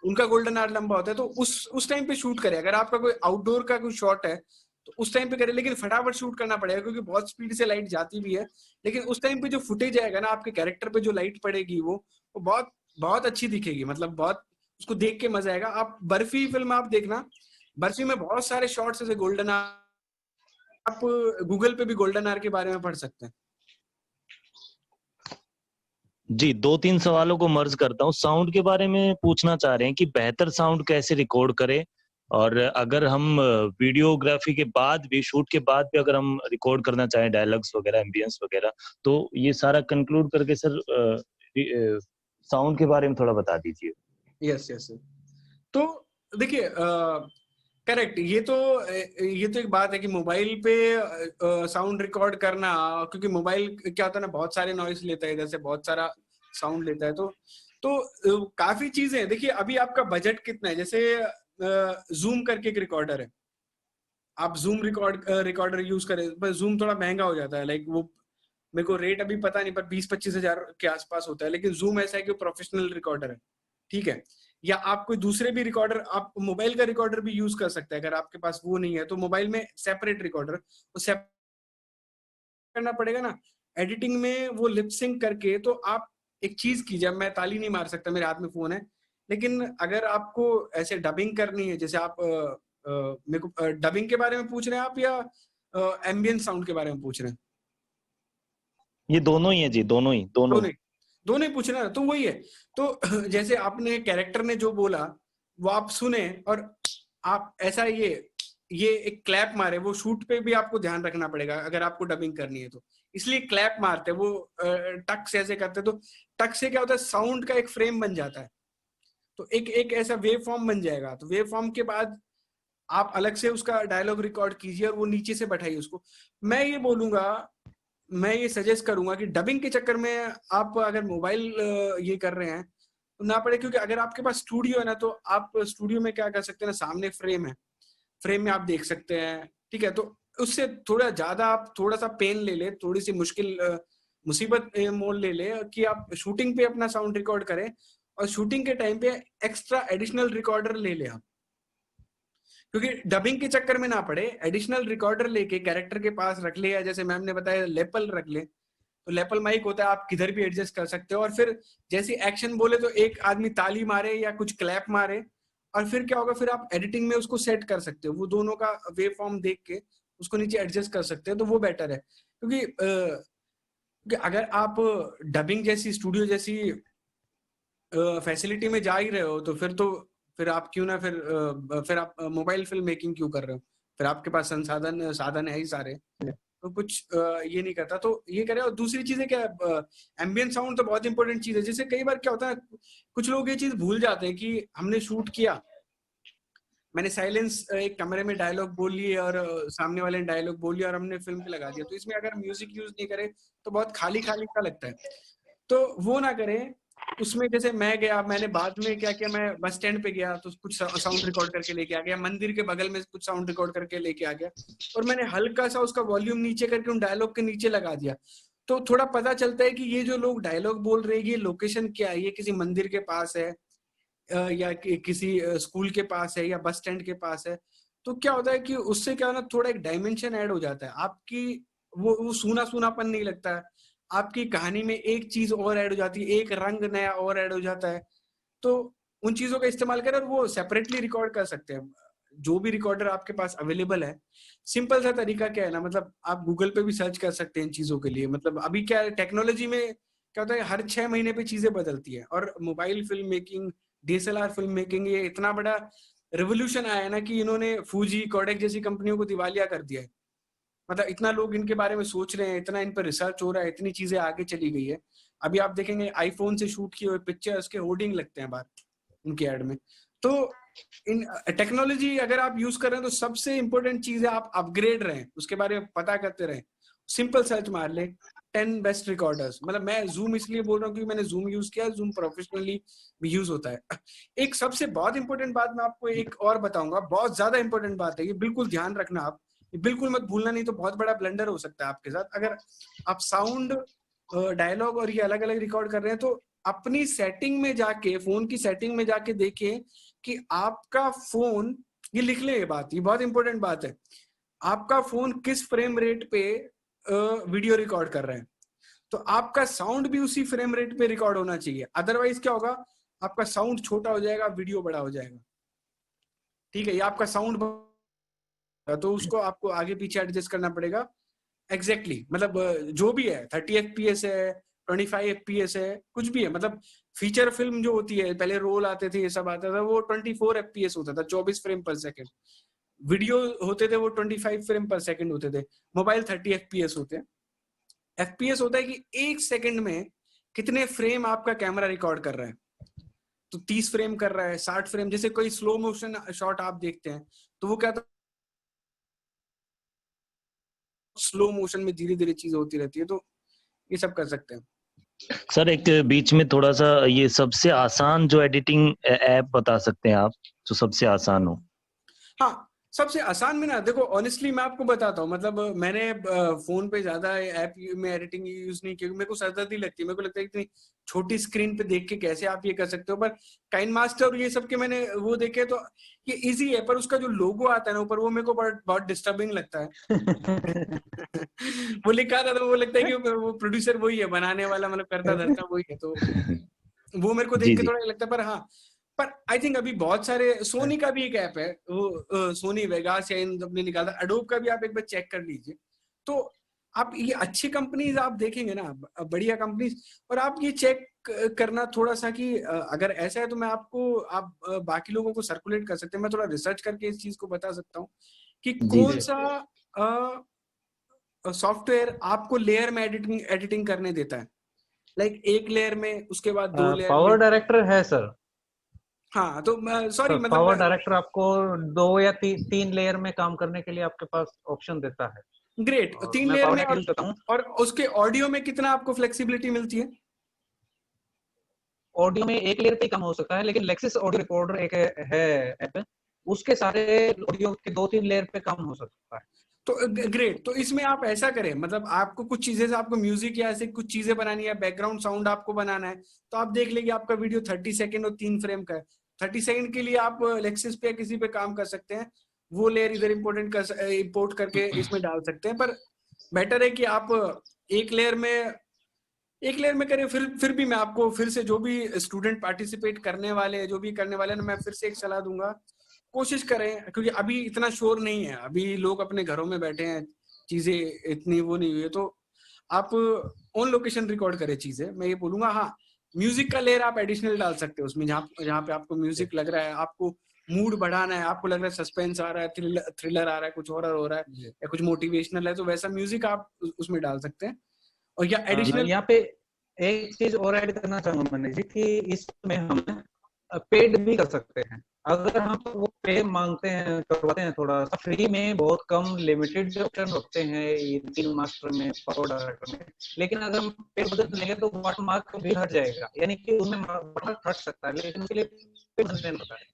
उनका गोल्डन आवर लंबा होता है। तो उस टाइम पे शूट करें। अगर आपका कोई आउटडोर का कोई शॉट है तो उस टाइम पे करें, लेकिन फटाफट शूट करना पड़ेगा, क्योंकि बहुत स्पीड से लाइट जाती भी है। लेकिन उस टाइम पे जो फुटेज आएगा ना, आपके कैरेक्टर पे जो लाइट पड़ेगी वो बहुत बहुत अच्छी दिखेगी, मतलब बहुत उसको देख के मजा आएगा। आप बर्फी फिल्म आप देखना, बर्फी में बहुत सारे शॉट्स ऐसे गोल्डन आवर, आप गूगल पे भी गोल्डन आवर के बारे में पढ़ सकते हैं। जी, 2-3 सवालों को मर्ज करता हूँ। साउंड के बारे में पूछना चाह रहे हैं कि बेहतर साउंड कैसे रिकॉर्ड करें, और अगर हम वीडियोग्राफी के बाद भी, शूट के बाद भी अगर हम रिकॉर्ड करना चाहें डायलॉग्स वगैरह, एम्बियंस वगैरह, तो ये सारा कंक्लूड करके सर साउंड के बारे में थोड़ा बता दीजिए। यस। तो देखिए, करेक्ट, ये तो एक बात है कि मोबाइल पे साउंड रिकॉर्ड करना, क्योंकि मोबाइल क्या होता है ना, बहुत सारे नॉइस लेता है, इधर से बहुत सारा साउंड लेता है, तो काफी चीजें। देखिए अभी आपका बजट कितना है, जैसे जूम करके एक रिकॉर्डर है, आप जूम रिकॉर्डर यूज करें, पर जूम थोड़ा महंगा हो जाता है, लाइक वो मेरे को रेट अभी पता नहीं, पर 20-25 हजार के आसपास होता है। लेकिन जूम ऐसा है कि प्रोफेशनल रिकॉर्डर है, ठीक है। या आप कोई दूसरे भी रिकॉर्डर, आप मोबाइल का रिकॉर्डर भी यूज कर सकते हैं। अगर आपके पास वो नहीं है तो मोबाइल में सेपरेट रिकॉर्डर, वो सेपरेट करना पड़ेगा ना एडिटिंग में, वो लिपसिंक करके। तो आप एक चीज कीजिए, मैं ताली नहीं मार सकता, मेरे हाथ में फोन है, लेकिन अगर आपको ऐसे डबिंग करनी है, जैसे आप मेरे को डबिंग के बारे में पूछ रहे हैं आप, या एम्बियंट साउंड के बारे में पूछ रहे हैं? ये दोनों ही है जी, दोनों ही पूछ रहे हैं, तो वही है। तो जैसे आपने कैरेक्टर ने जो बोला वो आप सुने, और आप ऐसा ये एक क्लैप मारे, वो शूट पे भी आपको ध्यान रखना पड़ेगा अगर आपको डबिंग करनी है तो। इसलिए क्लैप मारते, वो टक से ऐसे करते, तो टक से क्या होता है, साउंड का एक फ्रेम बन जाता है, तो एक ऐसा वेव फॉर्म बन जाएगा। तो वेव फॉर्म के बाद आप अलग से उसका डायलॉग रिकॉर्ड कीजिए और वो नीचे से बैठाइए उसको। मैं ये बोलूंगा मैं ये सजेस्ट करूंगा कि डबिंग के चक्कर में आप अगर मोबाइल ये कर रहे हैं तो ना पड़े, क्योंकि अगर आपके पास स्टूडियो है ना तो आप स्टूडियो में क्या कर सकते हैं ना, सामने फ्रेम है, फ्रेम में आप देख सकते हैं, ठीक है, तो उससे थोड़ा ज्यादा आप थोड़ा सा पेन ले ले, थोड़ी सी मुसीबत मोल ले ले कि आप शूटिंग पे अपना साउंड रिकॉर्ड करें और शूटिंग के टाइम पे एक्स्ट्रा एडिशनल रिकॉर्डर ले ले आप, क्योंकि डबिंग के चक्कर में ना पड़े, एडिशनल रिकॉर्डर लेके कैरेक्टर के पास रख ले, या जैसे मैम ने बताया लेपल रख ले, तो लेपल माइक होता है, आप किधर भी एडजस्ट कर सकते हो, और फिर जैसे एक्शन बोले तो एक आदमी ताली मारे या कुछ क्लैप मारे, और फिर क्या होगा, फिर आप एडिटिंग में उसको सेट कर सकते हो, वो दोनों का वेव फॉर्म देख के उसको नीचे एडजस्ट कर सकते हो, तो वो बेटर है। क्योंकि अगर आप डबिंग जैसी स्टूडियो जैसी फैसिलिटी में जा ही रहे हो तो फिर आप क्यों ना फिर आप मोबाइल फिल्म मेकिंग क्यों कर रहे हो, फिर आपके पास साधन है ही सारे, तो कुछ ये नहीं करता, तो ये करे। और दूसरी चीज है क्या, एम्बियंट साउंड तो बहुत इंपॉर्टेंट चीज है। जैसे कई बार क्या होता है, कुछ लोग ये चीज भूल जाते हैं कि हमने शूट किया, मैंने साइलेंस एक कमरे में डायलॉग बोल लिए और सामने वाले ने डायलॉग बोल लिया और हमने फिल्म पे लगा दिया, तो इसमें अगर म्यूजिक यूज नहीं करे तो बहुत खाली खाली सा लगता है, तो वो ना करें। उसमें जैसे मैं गया, मैंने बाद में क्या किया, मैं बस स्टैंड पे गया तो कुछ साउंड रिकॉर्ड करके लेके आ गया, मंदिर के बगल में कुछ साउंड रिकॉर्ड करके लेके आ गया, और मैंने हल्का सा उसका वॉल्यूम नीचे करके उन डायलॉग के नीचे लगा दिया, तो थोड़ा पता चलता है कि ये जो लोग डायलॉग बोल रहे हैं ये लोकेशन क्या है, ये किसी मंदिर के पास है या किसी स्कूल के पास है या बस स्टैंड के पास है। तो क्या होता है कि उससे क्या होना, थोड़ा एक डायमेंशन ऐड हो जाता है आपकी, वो सूनापन नहीं लगता है, आपकी कहानी में एक चीज और ऐड हो जाती है, एक रंग नया और ऐड हो जाता है। तो उन चीजों का इस्तेमाल करें और वो सेपरेटली रिकॉर्ड कर सकते हैं, जो भी रिकॉर्डर आपके पास अवेलेबल है। सिंपल सा तरीका क्या है ना, मतलब आप गूगल पे भी सर्च कर सकते हैं इन चीजों के लिए। मतलब अभी क्या है, टेक्नोलॉजी में क्या होता है, हर 6 महीने पे चीजें बदलती है, और mobile film making, DSLR film making, ये इतना बड़ा रिवोल्यूशन आया है ना कि इन्होंने फूजी, कोडेक जैसी कंपनियों को दिवालिया कर दिया है। मतलब इतना लोग इनके बारे में सोच रहे हैं, इतना इन पर रिसर्च हो रहा है, इतनी चीजें आगे चली गई है। अभी आप देखेंगे आईफोन से शूट किए हुए पिक्चर्स के होर्डिंग लगते हैं बाहर उनके ऐड में। तो इन टेक्नोलॉजी अगर आप यूज कर रहे हैं तो सबसे इंपॉर्टेंट चीज है आप अपग्रेड रहें, उसके बारे में पता करते रहें। सिंपल सर्च मार ले 10 बेस्ट रिकॉर्डर्स। मतलब मैं जूम इसलिए बोल रहा हूँ क्योंकि मैंने जूम यूज किया, जूम प्रोफेशनली भी यूज होता है। एक सबसे बहुत इंपॉर्टेंट बात मैं आपको एक और बताऊंगा, बहुत ज्यादा इंपॉर्टेंट बात है ये, बिल्कुल ध्यान रखना आप, बिल्कुल मत भूलना, नहीं तो बहुत बड़ा ब्लंडर हो सकता है आपके साथ। अगर आप साउंड, डायलॉग और ये अलग अलग रिकॉर्ड कर रहे हैं तो अपनी सेटिंग में जाके, फोन की सेटिंग में जाके देखें कि आपका फोन, ये लिख ले ये बात, ये बहुत इंपॉर्टेंट बात है, आपका फोन किस फ्रेम रेट पे वीडियो रिकॉर्ड कर रहे हैं, तो आपका साउंड भी उसी फ्रेम रेट पे रिकॉर्ड होना चाहिए। अदरवाइज क्या होगा, आपका साउंड छोटा हो जाएगा, वीडियो बड़ा हो जाएगा। ठीक है, ये आपका साउंड तो उसको आपको आगे पीछे एडजस्ट करना पड़ेगा। एग्जैक्टली मतलब जो भी है 30 FPS है, 25 FPS है, कुछ भी है। मतलब फीचर फिल्म जो होती है, पहले रोल आते थे, ये सब आता था, वो 24 FPS होता था, 24 फ्रेम पर सेकंड। वीडियो होते थे वो 25 फ्रेम पर सेकंड होते थे। मोबाइल 30 FPS होते हैं। FPS होता है कि एक सेकंड में कितने फ्रेम आपका कैमरा रिकॉर्ड कर रहा है। तो 30 फ्रेम कर रहा है, 60 फ्रेम, जैसे कोई स्लो मोशन शॉट आप देखते हैं तो वो क्या, स्लो मोशन में धीरे धीरे चीज होती रहती है, तो ये सब कर सकते हैं। सर एक बीच में थोड़ा सा, ये सबसे आसान जो एडिटिंग ऐप बता सकते हैं आप, जो सबसे आसान हो? हाँ, सबसे आसान में ना, देखो ऑनेस्टली मैं आपको बताता हूँ, मतलब मैंने फोन पे ज्यादा ऐप में एडिटिंग यूज नहीं की, मेरे को सरदर्दी लगती है। मेरे को लगता है इतनी छोटी स्क्रीन पे देख के कैसे आप ये कर सकते हो, पर काइन मास्टर और ये सब के मैंने वो देखे तो ये इजी है, पर उसका जो लोगो आता है ना ऊपर, वो मेरे को बहुत डिस्टर्बिंग लगता है। वो लिखा था तो वो लगता है कि वो प्रोड्यूसर वही है, बनाने वाला मतलब करता धरता वही है, तो वो मेरे को देख के थोड़ा लगता है। पर हाँ, पर आई थिंक अभी बहुत सारे, सोनी का भी एक ऐप है, वो सोनी वेगास या इन सबने निकाला, एडोब का भी आप एक बार चेक कर लीजिए। तो आप ये अच्छी कंपनीज आप देखेंगे ना, बढ़िया कंपनीज, और आप ये चेक करना थोड़ा सा कि अगर ऐसा है तो मैं आपको, आप बाकी लोगों को सर्कुलेट कर सकते हैं। मैं थोड़ा रिसर्च करके इस चीज को बता सकता हूँ कि कौन सा सॉफ्टवेयर आपको लेयर में एडिटिंग करने देता है। लाइक एक लेयर में, उसके बाद 2 लेयर पावर में। डायरेक्टर है सर। हाँ, तो सॉरी पावर मतलब डायरेक्टर आपको 2 या 3 लेयर में काम करने के लिए आपके पास ऑप्शन देता है। ग्रेट। और 3 मैं लेयर पावर में डैक यूज करता हूँ। और उसके ऑडियो में कितना आपको फ्लेक्सिबिलिटी मिलती है? ऑडियो में एक लेयर पे कम हो सकता है, लेकिन लेक्सिस ऑडियो रिकॉर्डर एक है ऐप, उसके सारे ऑडियो के 2-3 लेयर पे कम हो सकता है। तो ग्रेट। तो इसमें आप ऐसा करें, मतलब आपको कुछ चीजें से आपको म्यूजिक या ऐसे कुछ चीजें बनानी है, बैकग्राउंड साउंड आपको बनाना है, तो आप देख लेंगे आपका वीडियो 30 सेकंड और 3 फ्रेम का है। 30 सेकंड के लिए आप लेक्सिस पे किसी पे काम कर सकते हैं, वो लेयर इधर इंपोर्ट करके इसमें डाल सकते हैं। पर बेटर है कि आप एक लेयर में करें। फिर भी मैं आपको फिर से, जो भी स्टूडेंट पार्टिसिपेट करने वाले हैं, जो भी करने वाले हैं, मैं फिर से एक सलाह दूंगा, कोशिश करें, क्योंकि अभी इतना शोर नहीं है, अभी लोग अपने घरों में बैठे हैं, चीजें इतनी वो नहीं हुई है, तो आप ऑन लोकेशन रिकॉर्ड करें चीजें। मैं ये बोलूंगा, हाँ म्यूजिक का लेयर आप एडिशनल डाल सकते हो उसमें, जहाँ पे आपको म्यूजिक लग रहा है, आपको मूड बढ़ाना है, आपको लग रहा है सस्पेंस आ रहा है, थ्रिलर आ रहा है, कुछ हॉरर हो रहा है या कुछ मोटिवेशनल है, तो वैसा म्यूजिक आप उसमें डाल सकते हैं। और या एडिशनल यहाँ पे एक चीज और ऐड करना चाहूंगा मैंने जी, कि इसमें हम पेड भी कर सकते हैं। अगर हम वो पे मांगते हैं, करवाते हैं थोड़ा सा फ्री में, बहुत कम लिमिटेड ऑप्शन होते हैं तीन मास्टर में, पावर डायरेक्टर में, लेकिन अगर हम पे बदल लेंगे तो वाटर मार्क भी हट जाएगा, यानी कि उसमें वाटर हट सकता है, लेकिन उसके लिए पे बदलना होता है।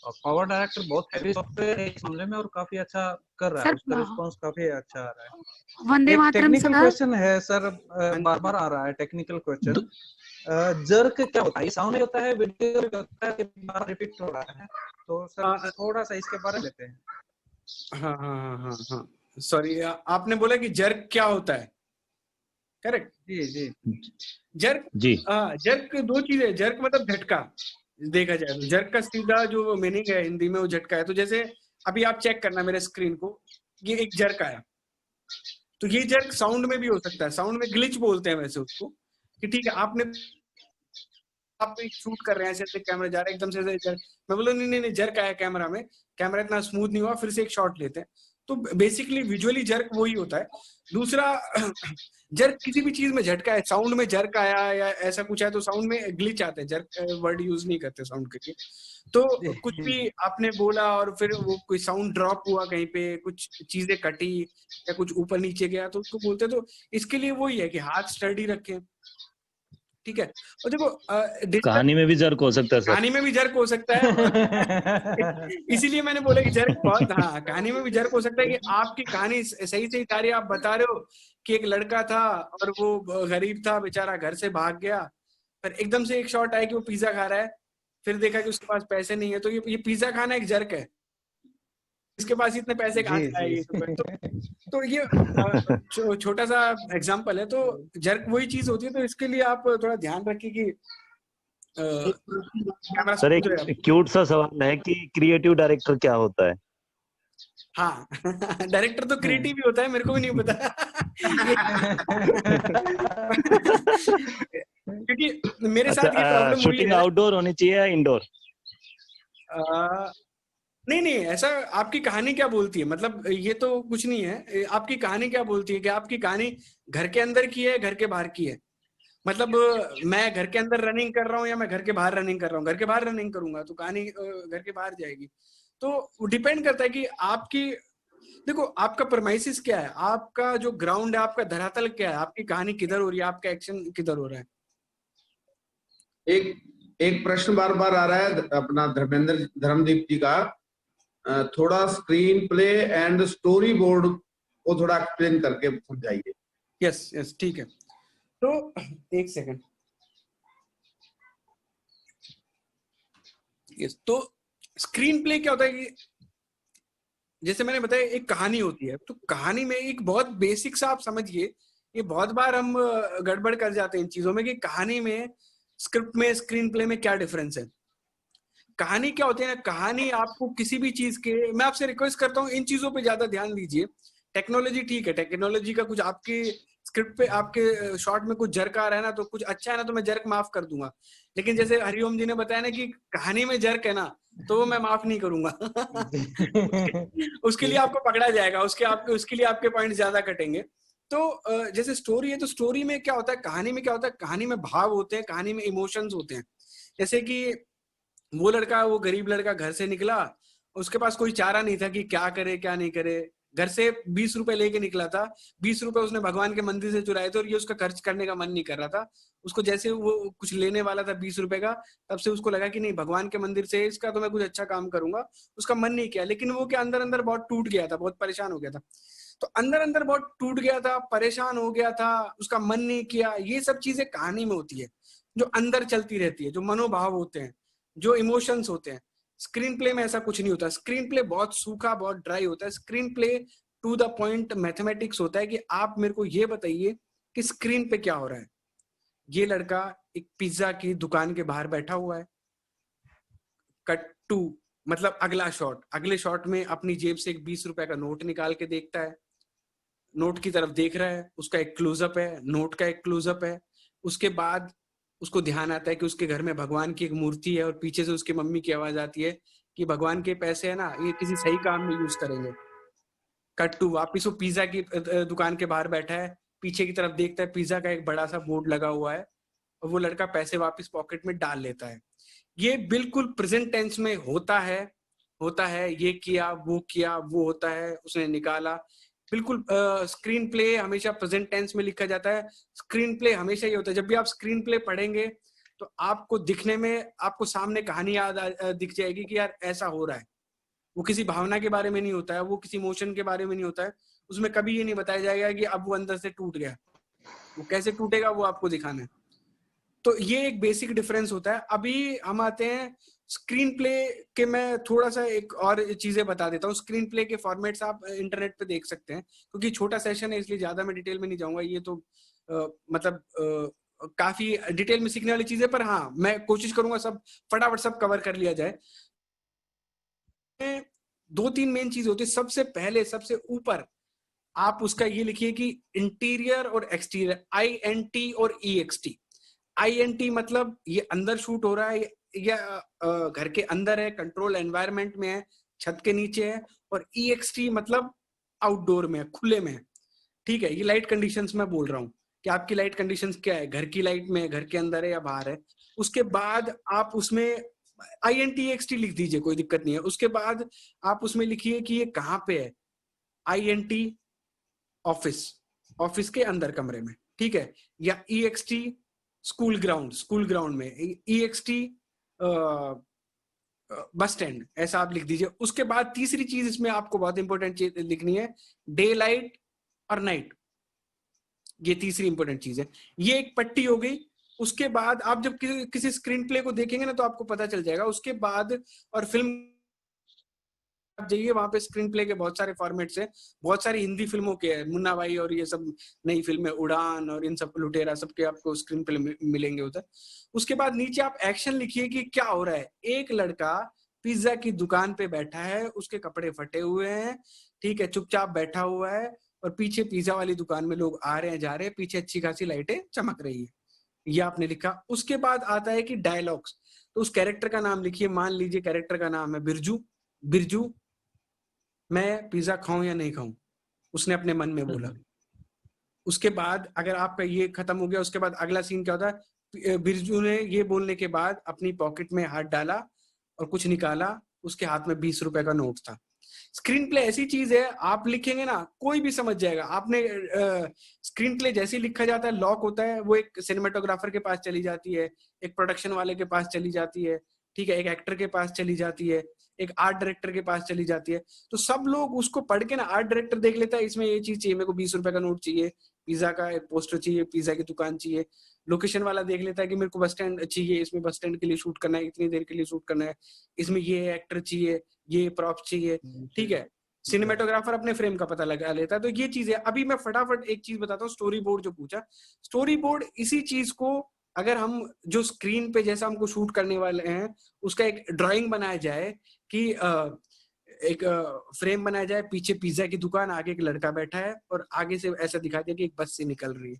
और पावर डायरेक्टर बहुत हैवी सॉफ्टवेयर है इस मामले में, और काफी अच्छा कर रहा है, उसका रिस्पॉन्स काफी अच्छा आ रहा है। वंदे एक मातरम टेक्निकल सर। क्वेश्चन है सर, बार बार आ रहा है टेक्निकल क्वेश्चन, जर्क क्या होता है? ये साउंड में होता है, वीडियो में होता है, बार रिपीट हो रहा है, तो सर थोड़ा सा इसके बारे में लेते हैं। हाँ हाँ हाँ हाँ हाँ, सॉरी, आपने बोला कि जर्क क्या होता है, करेक्ट? जी जी जर्क, जी जर्क 2 चीजें। जर्क मतलब झटका, देखा जाए तो जर्क का सीधा जो मीनिंग है हिंदी में वो झटका है। तो जैसे अभी आप चेक करना मेरे स्क्रीन को, ये एक जर्क आया, तो ये जर्क साउंड में भी हो सकता है, साउंड में ग्लिच बोलते हैं वैसे उसको, कि ठीक है आप एक शूट कर रहे हैं, ऐसे कैमरा जा रहा है एकदम से जर्क, मैं बोला नहीं नहीं जर्क आया कैमरा में, कैमरा इतना स्मूथ नहीं हुआ, फिर से एक शॉट लेते हैं। तो बेसिकली विजुअली जर्क वही होता है। दूसरा, जर्क किसी भी चीज में झटका है, साउंड में जर्क आया या ऐसा कुछ है तो साउंड में ग्लिच आता है, जर्क वर्ड यूज नहीं करते साउंड के लिए। तो कुछ भी आपने बोला और फिर वो कोई साउंड ड्रॉप हुआ कहीं पे, कुछ चीजें कटी या कुछ ऊपर नीचे गया, तो उसको बोलते हैं। तो इसके लिए वही है कि हाथ स्टडी रखें, ठीक है। और देखो कहानी में भी जर्क हो सकता है सर। कहानी में भी जर्क हो सकता है। इसीलिए मैंने बोला कि जर्क बहुत, हाँ कहानी में भी जर्क हो सकता है, कि आपकी कहानी सही सही तारीफ आप बता रहे हो कि एक लड़का था और वो गरीब था बेचारा, घर से भाग गया, पर एकदम से एक शॉट आया कि वो पिज्जा खा रहा है, फिर देखा कि उसके पास पैसे नहीं है, तो ये पिज्जा खाना एक जर्क है, इसके पास इतने पैसे कहाँ से आए? तो ये छोटा सा एग्जांपल है। तो जर्क वही चीज होती है, तो इसके लिए आप थोड़ा ध्यान रखिए कि कैमरा सर एक क्यूट सा सवाल है कि क्रिएटिव डायरेक्टर क्या होता है? हाँ, डायरेक्टर तो क्रिएटिव ही होता है, मेरे को भी नहीं पता। क्योंकि मेरे साथ ये प्रॉब्लम हुई शूटिंग है। आउटडोर होनी चाहिए या इंडोर? नहीं नहीं, ऐसा आपकी कहानी क्या बोलती है, मतलब ये तो कुछ नहीं है। आपकी कहानी क्या बोलती है, कि आपकी कहानी घर के अंदर की है, घर के बाहर की है? मतलब मैं घर के अंदर रनिंग कर रहा हूँ या मैं घर के बाहर रनिंग कर रहा हूँ? घर के बाहर रनिंग करूंगा तो कहानी घर के बाहर जाएगी। तो डिपेंड करता है कि आपकी, देखो आपका परमाइसिस क्या है, आपका जो ग्राउंड है, आपका धरातल क्या है, आपकी कहानी किधर हो रही है, आपका एक्शन किधर हो रहा है। एक प्रश्न बार बार आ रहा है अपना धर्मदीप जी का, थोड़ा screen play and story board को थोड़ा एक्सप्लेन करके समझाइए। यस यस, ठीक है। तो एक सेकंड, यस। तो स्क्रीन प्ले क्या होता है कि जैसे मैंने बताया एक कहानी होती है, तो कहानी में एक बहुत बेसिक सा आप समझिए, ये बहुत बार हम गड़बड़ कर जाते हैं इन चीजों में, कि कहानी में, स्क्रिप्ट में, स्क्रीन प्ले में क्या डिफरेंस है। कहानी क्या होती है ना, कहानी आपको किसी भी चीज के, मैं आपसे रिक्वेस्ट करता हूँ इन चीजों पे ज्यादा ध्यान दीजिए। टेक्नोलॉजी ठीक है, टेक्नोलॉजी का कुछ आपके स्क्रिप्ट पे, आपके शॉट में कुछ जर्क आ रहा है ना, तो कुछ अच्छा है ना, तो मैं जर्क माफ कर दूंगा। लेकिन जैसे हरिओम जी ने बताया ना कि कहानी में जर्क है ना, तो वो मैं माफ नहीं करूंगा। उसके लिए आपको पकड़ा जाएगा, उसके लिए आपके पॉइंट ज्यादा कटेंगे। तो जैसे स्टोरी है, तो स्टोरी में क्या होता है, कहानी में क्या होता है, कहानी में भाव होते हैं, कहानी में इमोशंस होते हैं। जैसे कि वो गरीब लड़का घर से निकला, उसके पास कोई चारा नहीं था कि क्या करे क्या नहीं करे, घर से 20 रुपए लेके निकला था, 20 रुपए उसने भगवान के मंदिर से चुराए थे और ये उसका खर्च करने का मन नहीं कर रहा था। उसको जैसे वो कुछ लेने वाला था 20 रुपए का, तब से उसको लगा कि नहीं, भगवान के मंदिर से इसका तो मैं कुछ अच्छा काम करूंगा। उसका मन नहीं किया, लेकिन वो क्या अंदर अंदर बहुत टूट गया था, बहुत परेशान हो गया था। तो अंदर अंदर बहुत टूट गया था, परेशान हो गया था, उसका मन नहीं किया। ये सब चीजें कहानी में होती है, जो अंदर चलती रहती है, जो मनोभाव होते हैं, जो इमोशंस होते हैं। स्क्रीन प्ले में ऐसा कुछ नहीं होता। स्क्रीन प्ले बहुत सूखा, बहुत ड्राई होता है। Screenplay to the point mathematics होता है कि आप मेरे को ये बताइए कि स्क्रीन पे क्या हो रहा है। ये लड़का एक पिज्जा की दुकान के बाहर बैठा हुआ है, कट टू मतलब अगला शॉट, अगले शॉट में अपनी जेब से एक 20 रुपए का नोट निकाल के देखता है, नोट की तरफ देख रहा है, उसका एक क्लोजअप है, नोट का एक क्लोजअप है। उसके बाद उसको ध्यान आता है कि उसके घर में भगवान की एक मूर्ति है और पीछे से उसकी मम्मी की आवाज आती है कि भगवान के पैसे है ना, ये किसी सही काम में यूज करेंगे। कट टू वापिस वो पिज्जा की दुकान के बाहर बैठा है, पीछे की तरफ देखता है, पिज्जा का एक बड़ा सा बोर्ड लगा हुआ है और वो लड़का पैसे वापस पॉकेट में डाल लेता है। ये बिल्कुल प्रेजेंट टेंस में होता है, ये किया, वो होता है, उसने निकाला। बिल्कुल स्क्रीन प्ले हमेशा प्रेजेंट टेंस में लिखा जाता है। स्क्रीन प्ले हमेशा ये होता है, जब भी आप स्क्रीन प्ले पढ़ेंगे तो आपको दिखने में, आपको सामने कहानी याद दिख जाएगी कि यार ऐसा हो रहा है। वो किसी भावना के बारे में नहीं होता है, वो किसी इमोशन के बारे में नहीं होता है। उसमें कभी ये नहीं बताया जाएगा कि अब वो अंदर से टूट गया, वो कैसे टूटेगा वो आपको दिखाना है। तो ये एक बेसिक डिफरेंस होता है। अभी हम आते हैं स्क्रीन प्ले के, मैं थोड़ा सा एक और चीजें बता देता हूँ। स्क्रीन प्ले के फॉर्मेट्स आप इंटरनेट पे देख सकते हैं, क्योंकि छोटा सेशन है इसलिए ज्यादा मैं डिटेल में नहीं जाऊंगा। ये तो काफी डिटेल में सीखने वाली चीजें, पर हाँ मैं कोशिश करूंगा सब फटाफट सब कवर कर लिया जाए। 2-3 मेन चीज होती है। सबसे पहले, सबसे ऊपर आप उसका ये लिखिए कि इंटीरियर और एक्सटीरियर, INT और EXT। INT मतलब ये अंदर शूट हो रहा है या घर के अंदर है, कंट्रोल एनवायरनमेंट में है, छत के नीचे है। और EXT मतलब आउटडोर में है, खुले में है। ठीक है, ये लाइट कंडीशंस में बोल रहा हूँ कि आपकी लाइट कंडीशंस क्या है, घर की लाइट में, घर के अंदर है या बाहर है। उसके बाद आप उसमें INT EXT लिख दीजिए, कोई दिक्कत नहीं है। उसके बाद आप उसमें लिखिए कि ये कहाँ पे है। INT ऑफिस, ऑफिस के अंदर कमरे में, ठीक है। या EXT school ground, school ground में। EXT बस स्टैंड, ऐसा आप लिख दीजिए। उसके बाद तीसरी चीज इसमें आपको बहुत इंपॉर्टेंट चीज लिखनी है, डे लाइट और नाइट। ये तीसरी इंपॉर्टेंट चीज है। ये एक पट्टी हो गई। उसके बाद आप जब किसी स्क्रीन प्ले को देखेंगे ना तो आपको पता चल जाएगा। उसके बाद और फिल्म जाइए, वहां पे स्क्रीन प्ले के बहुत सारे फॉर्मेट्स हैं। बहुत सारी हिंदी फिल्मों के हैं, मुन्ना भाई और ये सब नई फिल्में, उड़ान और इन सब, लुटेरा, सबके आपको स्क्रीन प्ले मिलेंगे उधर। उसके बाद नीचे आप एक्शन लिखिए कि क्या हो रहा है। एक लड़का पिज्जा की दुकान पे बैठा है, उसके कपड़े फटे हुए हैं, ठीक है, चुपचाप बैठा हुआ है और पीछे पिज्जा वाली दुकान में लोग आ रहे हैं, जा रहे हैं, पीछे अच्छी खासी लाइटें चमक रही है। ये आपने लिखा। उसके बाद आता है कि डायलॉग्स। तो उस कैरेक्टर का नाम लिखिए। मान लीजिए कैरेक्टर का नाम है बिरजू। बिरजू, मैं पिज्जा खाऊं या नहीं खाऊं, उसने अपने मन में बोला। उसके बाद अगर आपका ये खत्म हो गया, उसके बाद अगला सीन क्या होता है, बिरजू ने ये बोलने के बाद अपनी पॉकेट में हाथ डाला और कुछ निकाला, उसके हाथ में 20 रुपए का नोट था। स्क्रीन प्ले ऐसी चीज है, आप लिखेंगे ना कोई भी समझ जाएगा। आपने स्क्रीन प्ले जैसे ही लिखा जाता है, लॉक होता है, वो एक सिनेमेटोग्राफर के पास चली जाती है, एक प्रोडक्शन वाले के पास चली जाती है, ठीक है, एक एक्टर के पास चली जाती है, एक आर्ट डायरेक्टर के पास चली जाती है। तो सब लोग उसको पढ़ के ना, आर्ट डायरेक्टर देख लेता है इसमें ये चीज चाहिए, मेरे को 20 रुपए का नोट चाहिए, पिज्जा का एक पोस्टर चाहिए, पिज्जा की दुकान चाहिए। लोकेशन वाला देख लेता है कि मेरे को बस स्टैंड चाहिए, इसमें बस स्टैंड के लिए शूट करना है, इतनी देर के लिए शूट करना है, इसमें ये एक्टर चाहिए, ये प्रॉप चाहिए, ठीक है। सिनेमेटोग्राफर अपने फ्रेम का पता लगा लेता है। तो ये चीज है। अभी मैं फटाफट एक चीज बताता हूँ, स्टोरी बोर्ड जो पूछा, स्टोरी बोर्ड इसी चीज को अगर हम जो स्क्रीन पे जैसा हमको शूट करने वाले हैं उसका एक ड्राइंग बनाया जाए कि एक फ्रेम बनाया जाए, पीछे पिज्जा की दुकान, आगे एक लड़का बैठा है और आगे से ऐसा दिखा दिया कि एक बस से निकल रही है,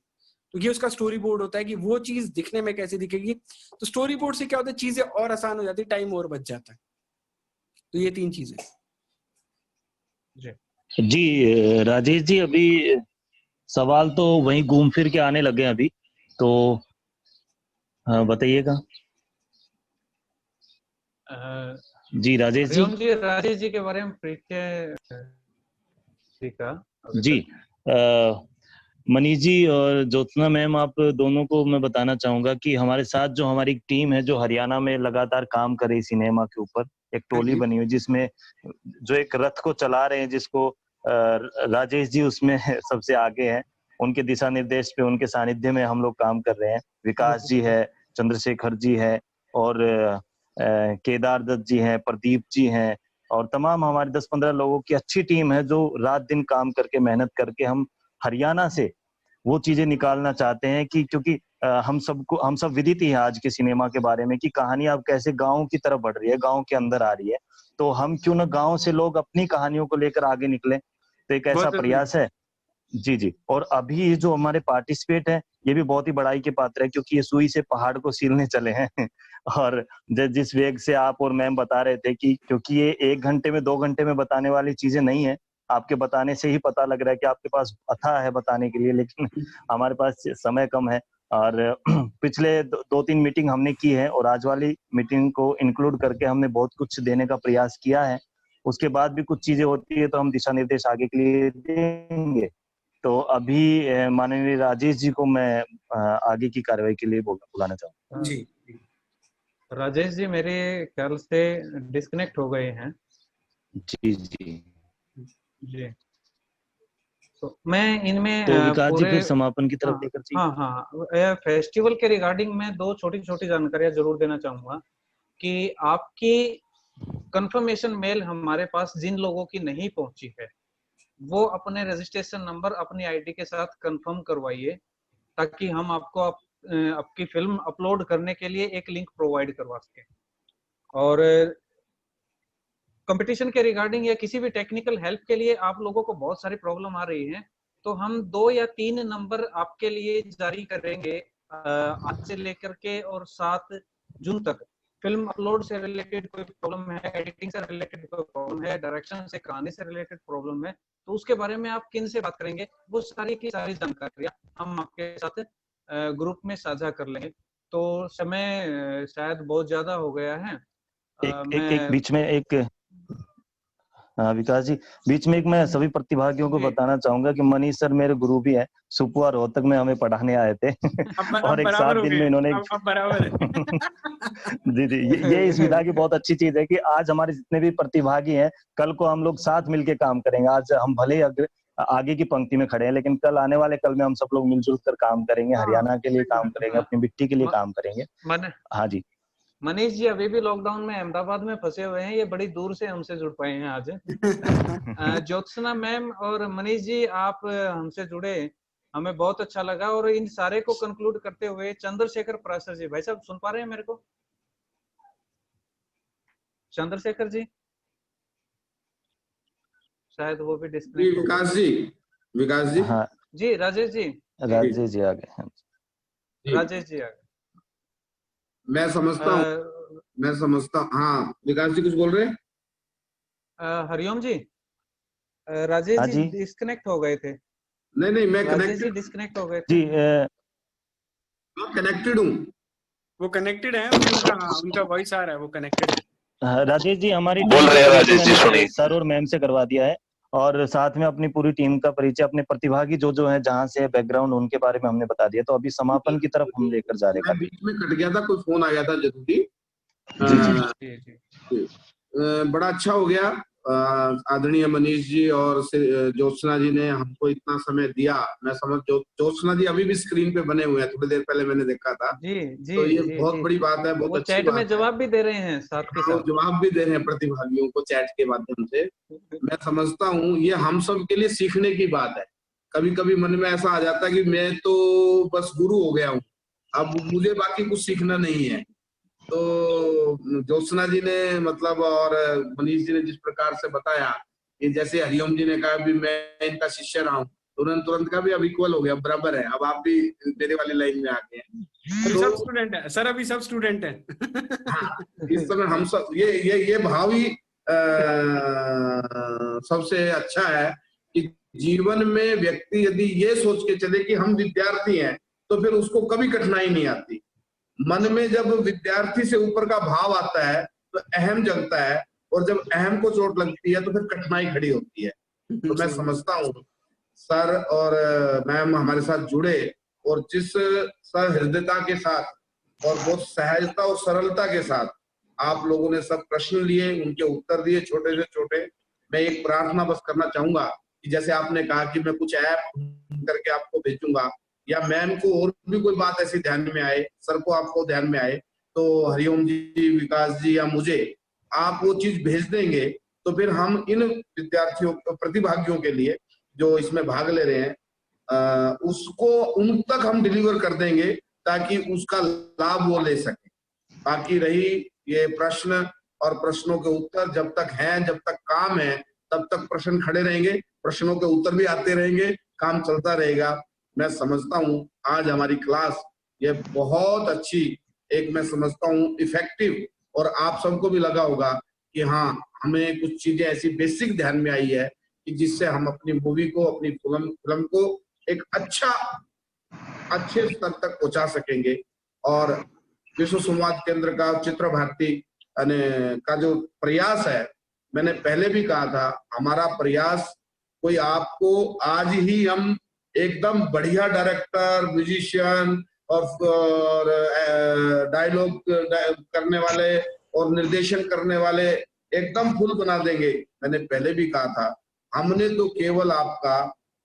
तो ये उसका स्टोरी बोर्ड होता है कि वो चीज दिखने में कैसे दिखेगी। तो स्टोरी बोर्ड से क्या होता है, चीजें और आसान हो जाती है, टाइम और बच जाता है। तो ये 3 चीजें। जी राजेश जी, अभी सवाल तो वहीं घूम फिर के आने लगे अभी, तो बताइएगा। जी राजेश जी। हरिओम जी, राजेश जी के बारे में परिचय जी का जी, मनीष जी और ज्योत्सना मैम, आप दोनों को मैं बताना चाहूंगा कि हमारे साथ जो हमारी टीम है जो हरियाणा में लगातार काम कर रही सिनेमा के ऊपर, एक टोली बनी हुई जिसमें जो एक रथ को चला रहे हैं, जिसको राजेश जी उसमें सबसे आगे हैं। उनके दिशा निर्देश पे, उनके सानिध्य में हम लोग काम कर रहे हैं। विकास जी है, चंद्रशेखर जी है, और केदार दत्त जी हैं, प्रदीप जी हैं, और तमाम हमारे 10-15 लोगों की अच्छी टीम है जो रात दिन काम करके, मेहनत करके हम हरियाणा से वो चीजें निकालना चाहते हैं कि क्योंकि हम सब विदित ही है आज के सिनेमा के बारे में कि कहानी अब कैसे गांव की तरफ बढ़ रही है, गांव के अंदर आ रही है। तो हम क्यों ना गांव से लोग अपनी कहानियों को लेकर आगे निकले, तो एक ऐसा प्रयास है। जी जी। और अभी ये जो हमारे पार्टिसिपेट है, ये भी बहुत ही बड़ाई के पात्र है, क्योंकि ये सुई से पहाड़ को सीलने चले हैं। और जिस वेग से आप और मैम बता रहे थे कि क्योंकि ये 1 घंटे में 2 घंटे में बताने वाली चीजें नहीं है, आपके बताने से ही पता लग रहा है कि आपके पास अथाह है बताने के लिए, लेकिन हमारे पास समय कम है। और पिछले 2-3 मीटिंग हमने की है, और आज वाली मीटिंग को इंक्लूड करके हमने बहुत कुछ देने का प्रयास किया है। उसके बाद भी कुछ चीजें होती है तो हम दिशा निर्देश आगे के लिए देंगे। तो अभी माननीय राजेश जी को मैं आगे की कार्रवाई के लिए बुलाना चाहूंगा। जी राजेश जी मेरे ख्याल से डिस्कनेक्ट हो गए हैं। जी जी जी, तो मैं इनमें तो विकास जी पूरे फिर समापन की तरफ लेकर जी। हाँ हाँ, फेस्टिवल के रिगार्डिंग मैं 2 छोटी छोटी जानकारियां जरूर देना चाहूंगा कि आपकी कंफर्मेशन मेल हमारे पास जिन लोगों की नहीं पहुंची है, वो अपने रजिस्ट्रेशन नंबर अपनी आईडी के साथ कंफर्म करवाइए, ताकि हम आपको आपकी फिल्म अपलोड करने के लिए एक लिंक प्रोवाइड करवा सकें। और कंपटीशन के रिगार्डिंग या किसी भी टेक्निकल हेल्प के लिए आप लोगों को बहुत सारी प्रॉब्लम आ रही है, तो हम 2 या 3 नंबर आपके लिए जारी करेंगे आज से लेकर के और 7 जून तक। फिल्म अपलोड से रिलेटेड कोई प्रॉब्लम है, एडिटिंग से रिलेटेड कोई प्रॉब्लम है, डायरेक्शन से, कहानी से रिलेटेड प्रॉब्लम है, तो उसके बारे में आप किन से बात करेंगे, वो सारी की सारी जानकारियां हम आपके साथ ग्रुप में साझा कर लेंगे। तो समय शायद बहुत ज्यादा हो गया है। एक बीच में एक विकास जी, बीच में एक मैं सभी प्रतिभागियों को बताना चाहूंगा कि मनीष सर मेरे गुरु भी हैं। सुपुआ रोहतक में हमें पढ़ाने आए थे और एक 7 दिन में इन्होंने अब बराबर है। जी जी, ये इस विधा की बहुत अच्छी चीज है कि आज हमारे जितने भी प्रतिभागी हैं, कल को हम लोग साथ मिलके काम करेंगे। आज हम भले ही आगे की पंक्ति में खड़े हैं, लेकिन कल आने वाले कल में हम सब लोग मिलजुल कर काम करेंगे, हरियाणा के लिए काम करेंगे, अपनी मिट्टी के लिए काम करेंगे। हाँ जी, मनीष जी अभी भी लॉकडाउन में अहमदाबाद में फंसे हुए हैं, ये बड़ी दूर से हमसे जुड़ पाए हैं आज। ज्योत्सना मैम और मनीष जी आप हमसे जुड़े, हमें बहुत अच्छा लगा। और इन सारे को कंक्लूड करते हुए चंद्रशेखर पराशर जी, भाई साहब सुन पा रहे हैं मेरे को? चंद्रशेखर जी शायद वो भी डिस्कनेक्ट हो गए। विकास जी हाँ जी, राजेश जी आ गए। राजेश जी आ गए। मैं समझता हूँ। हाँ विकास जी कुछ बोल रहे हैं? हरिओम जी, राजेश जी डिस्कनेक्ट हो गए थे। नहीं मैं कनेक्टेड डिस्कनेक्ट हो गए थे जी। कनेक्टेड हूँ, वो कनेक्टेड है, उनका वॉइस आ रहा है, वो कनेक्टेड है। राजेश जी हमारी बोल रहे हैं राजेश जी, सुनिए। सर और मैम से करवा दिया है, और साथ में अपनी पूरी टीम का परिचय, अपने प्रतिभागी जो है जहां से बैकग्राउंड, उनके बारे में हमने बता दिया। तो अभी समापन की तरफ हम लेकर जा रहे हैं। बीच में कट गया था, कोई फोन आ गया था जरूरी। बड़ा अच्छा हो गया, आदरणीय मनीष जी और ज्योत्सना जी ने हमको इतना समय दिया। मैं समझ ज्योत्सना जी अभी भी स्क्रीन पे बने हुए हैं, थोड़ी देर पहले मैंने देखा था। जी तो ये बहुत बड़ी बात है, बहुत अच्छी बात है। जवाब भी दे रहे हैं, साथ के साथ जवाब भी दे रहे हैं प्रतिभागियों को चैट के माध्यम से। मैं समझता हूँ ये हम सब के लिए सीखने की बात है। कभी कभी मन में ऐसा आ जाता है कि मैं तो बस गुरु हो गया हूँ, अब मुझे बाकी कुछ सीखना नहीं है। तो ज्योत्सना जी ने मतलब और मनीष जी ने जिस प्रकार से बताया, ये जैसे हरिओम जी ने कहा भी मैं इनका शिष्य रहा हूँ, तुरंत का भी अब इक्वल हो गया, बराबर है। अब आप भी मेरे वाली लाइन में आ गए हैं। सब स्टूडेंट है सर, अभी सब स्टूडेंट है। हाँ, इस समय हम सब ये भाव ही सबसे अच्छा है कि जीवन में व्यक्ति यदि ये सोच के चले कि हम विद्यार्थी हैं, तो फिर उसको कभी कठिनाई नहीं आती। मन में जब विद्यार्थी से ऊपर का भाव आता है तो अहम जगता है, और जब अहम को चोट लगती है तो फिर कठिनाई खड़ी होती है। तो मैं समझता हूँ सर और मैम हमारे साथ जुड़े और जिस सहृदयता के साथ और बहुत सहजता और सरलता के साथ आप लोगों ने सब प्रश्न लिए, उनके उत्तर दिए छोटे से छोटे। मैं एक प्रार्थना बस करना चाहूंगा कि जैसे आपने कहा कि मैं कुछ ऐप करके आपको भेजूंगा, या मैम को और भी कोई बात ऐसी ध्यान में आए, सर को आपको ध्यान में आए, तो हरिओम जी, विकास जी या मुझे आप वो चीज भेज देंगे, तो फिर हम इन विद्यार्थियों, प्रतिभागियों के लिए जो इसमें भाग ले रहे हैं, उसको उन तक हम डिलीवर कर देंगे ताकि उसका लाभ वो ले सके। बाकी रही ये प्रश्न और प्रश्नों के उत्तर, जब तक हैं, जब तक काम है, तब तक प्रश्न खड़े रहेंगे, प्रश्नों के उत्तर भी आते रहेंगे, काम चलता रहेगा। मैं समझता हूँ आज हमारी क्लास ये बहुत अच्छी, एक मैं समझता हूँ इफेक्टिव, और आप सबको भी लगा होगा कि हाँ हमें कुछ चीजें ऐसी बेसिक ध्यान में आई है कि जिससे हम अपनी मूवी को, अपनी फिल्म को एक अच्छे स्तर तक पहुंचा सकेंगे। और विश्व संवाद केंद्र का, चित्र भारती का जो प्रयास है, मैंने पहले भी कहा था, हमारा प्रयास कोई आपको आज ही हम एकदम बढ़िया डायरेक्टर, म्यूजिशियन और डायलॉग करने वाले और निर्देशन करने वाले एकदम फुल बना देंगे। मैंने पहले भी कहा था, हमने तो केवल आपका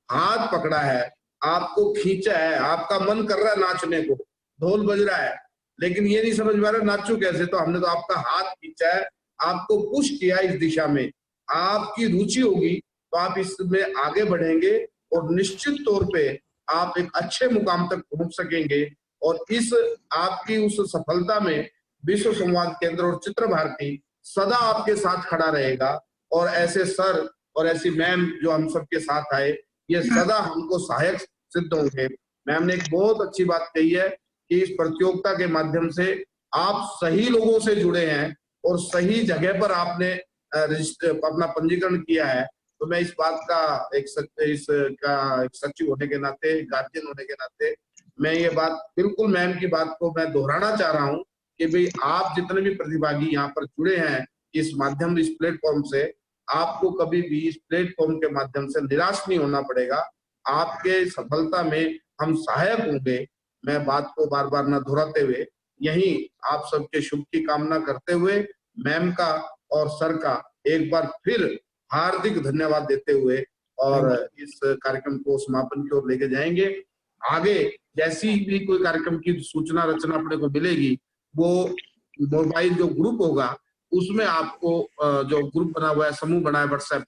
हाथ पकड़ा है, आपको खींचा है, आपका मन कर रहा है नाचने को, ढोल बज रहा है, लेकिन ये नहीं समझ में आ रहा नाचू कैसे, तो हमने तो आपका हाथ खींचा है, आपको पुश किया इस दिशा में। आपकी रुचि होगी तो आप इसमें आगे बढ़ेंगे और निश्चित तौर पे आप एक अच्छे मुकाम तक पहुंच सकेंगे। और इस आपकी उस सफलता में विश्व संवाद केंद्र और चित्र भारती सदा आपके साथ खड़ा रहेगा। और ऐसे सर और ऐसी मैम जो हम सबके साथ आए, ये सदा हमको सहायक सिद्ध होंगे। मैम ने एक बहुत अच्छी बात कही है कि इस प्रतियोगिता के माध्यम से आप सही लोगों से जुड़े हैं और सही जगह पर आपने अपना पंजीकरण किया है। तो मैं इस बात का एक सचिव होने के नाते, गार्जियन होने के नाते, मैं ये बात बिल्कुल मैम की बात को मैं दोहराना चाह रहा हूँ कि भाई आप जितने भी प्रतिभागी यहाँ पर जुड़े हैं इस माध्यम, इस प्लेटफॉर्म से, आपको कभी भी इस प्लेटफॉर्म के माध्यम से निराश नहीं होना पड़ेगा। आपके सफलता में हम सहायक होंगे। मैं बात को बार बार न दोहराते हुए यही आप सबके शुभ की कामना करते हुए मैम का और सर का एक बार फिर हार्दिक धन्यवाद देते हुए और इस कार्यक्रम को समापन की ओर लेके जाएंगे। आगे जैसी भी कोई कार्यक्रम की सूचना रचना अपने को मिलेगी, वो मोबाइल जो ग्रुप होगा उसमें आपको, जो ग्रुप बना हुआ है, समूह बना है व्हाट्सएप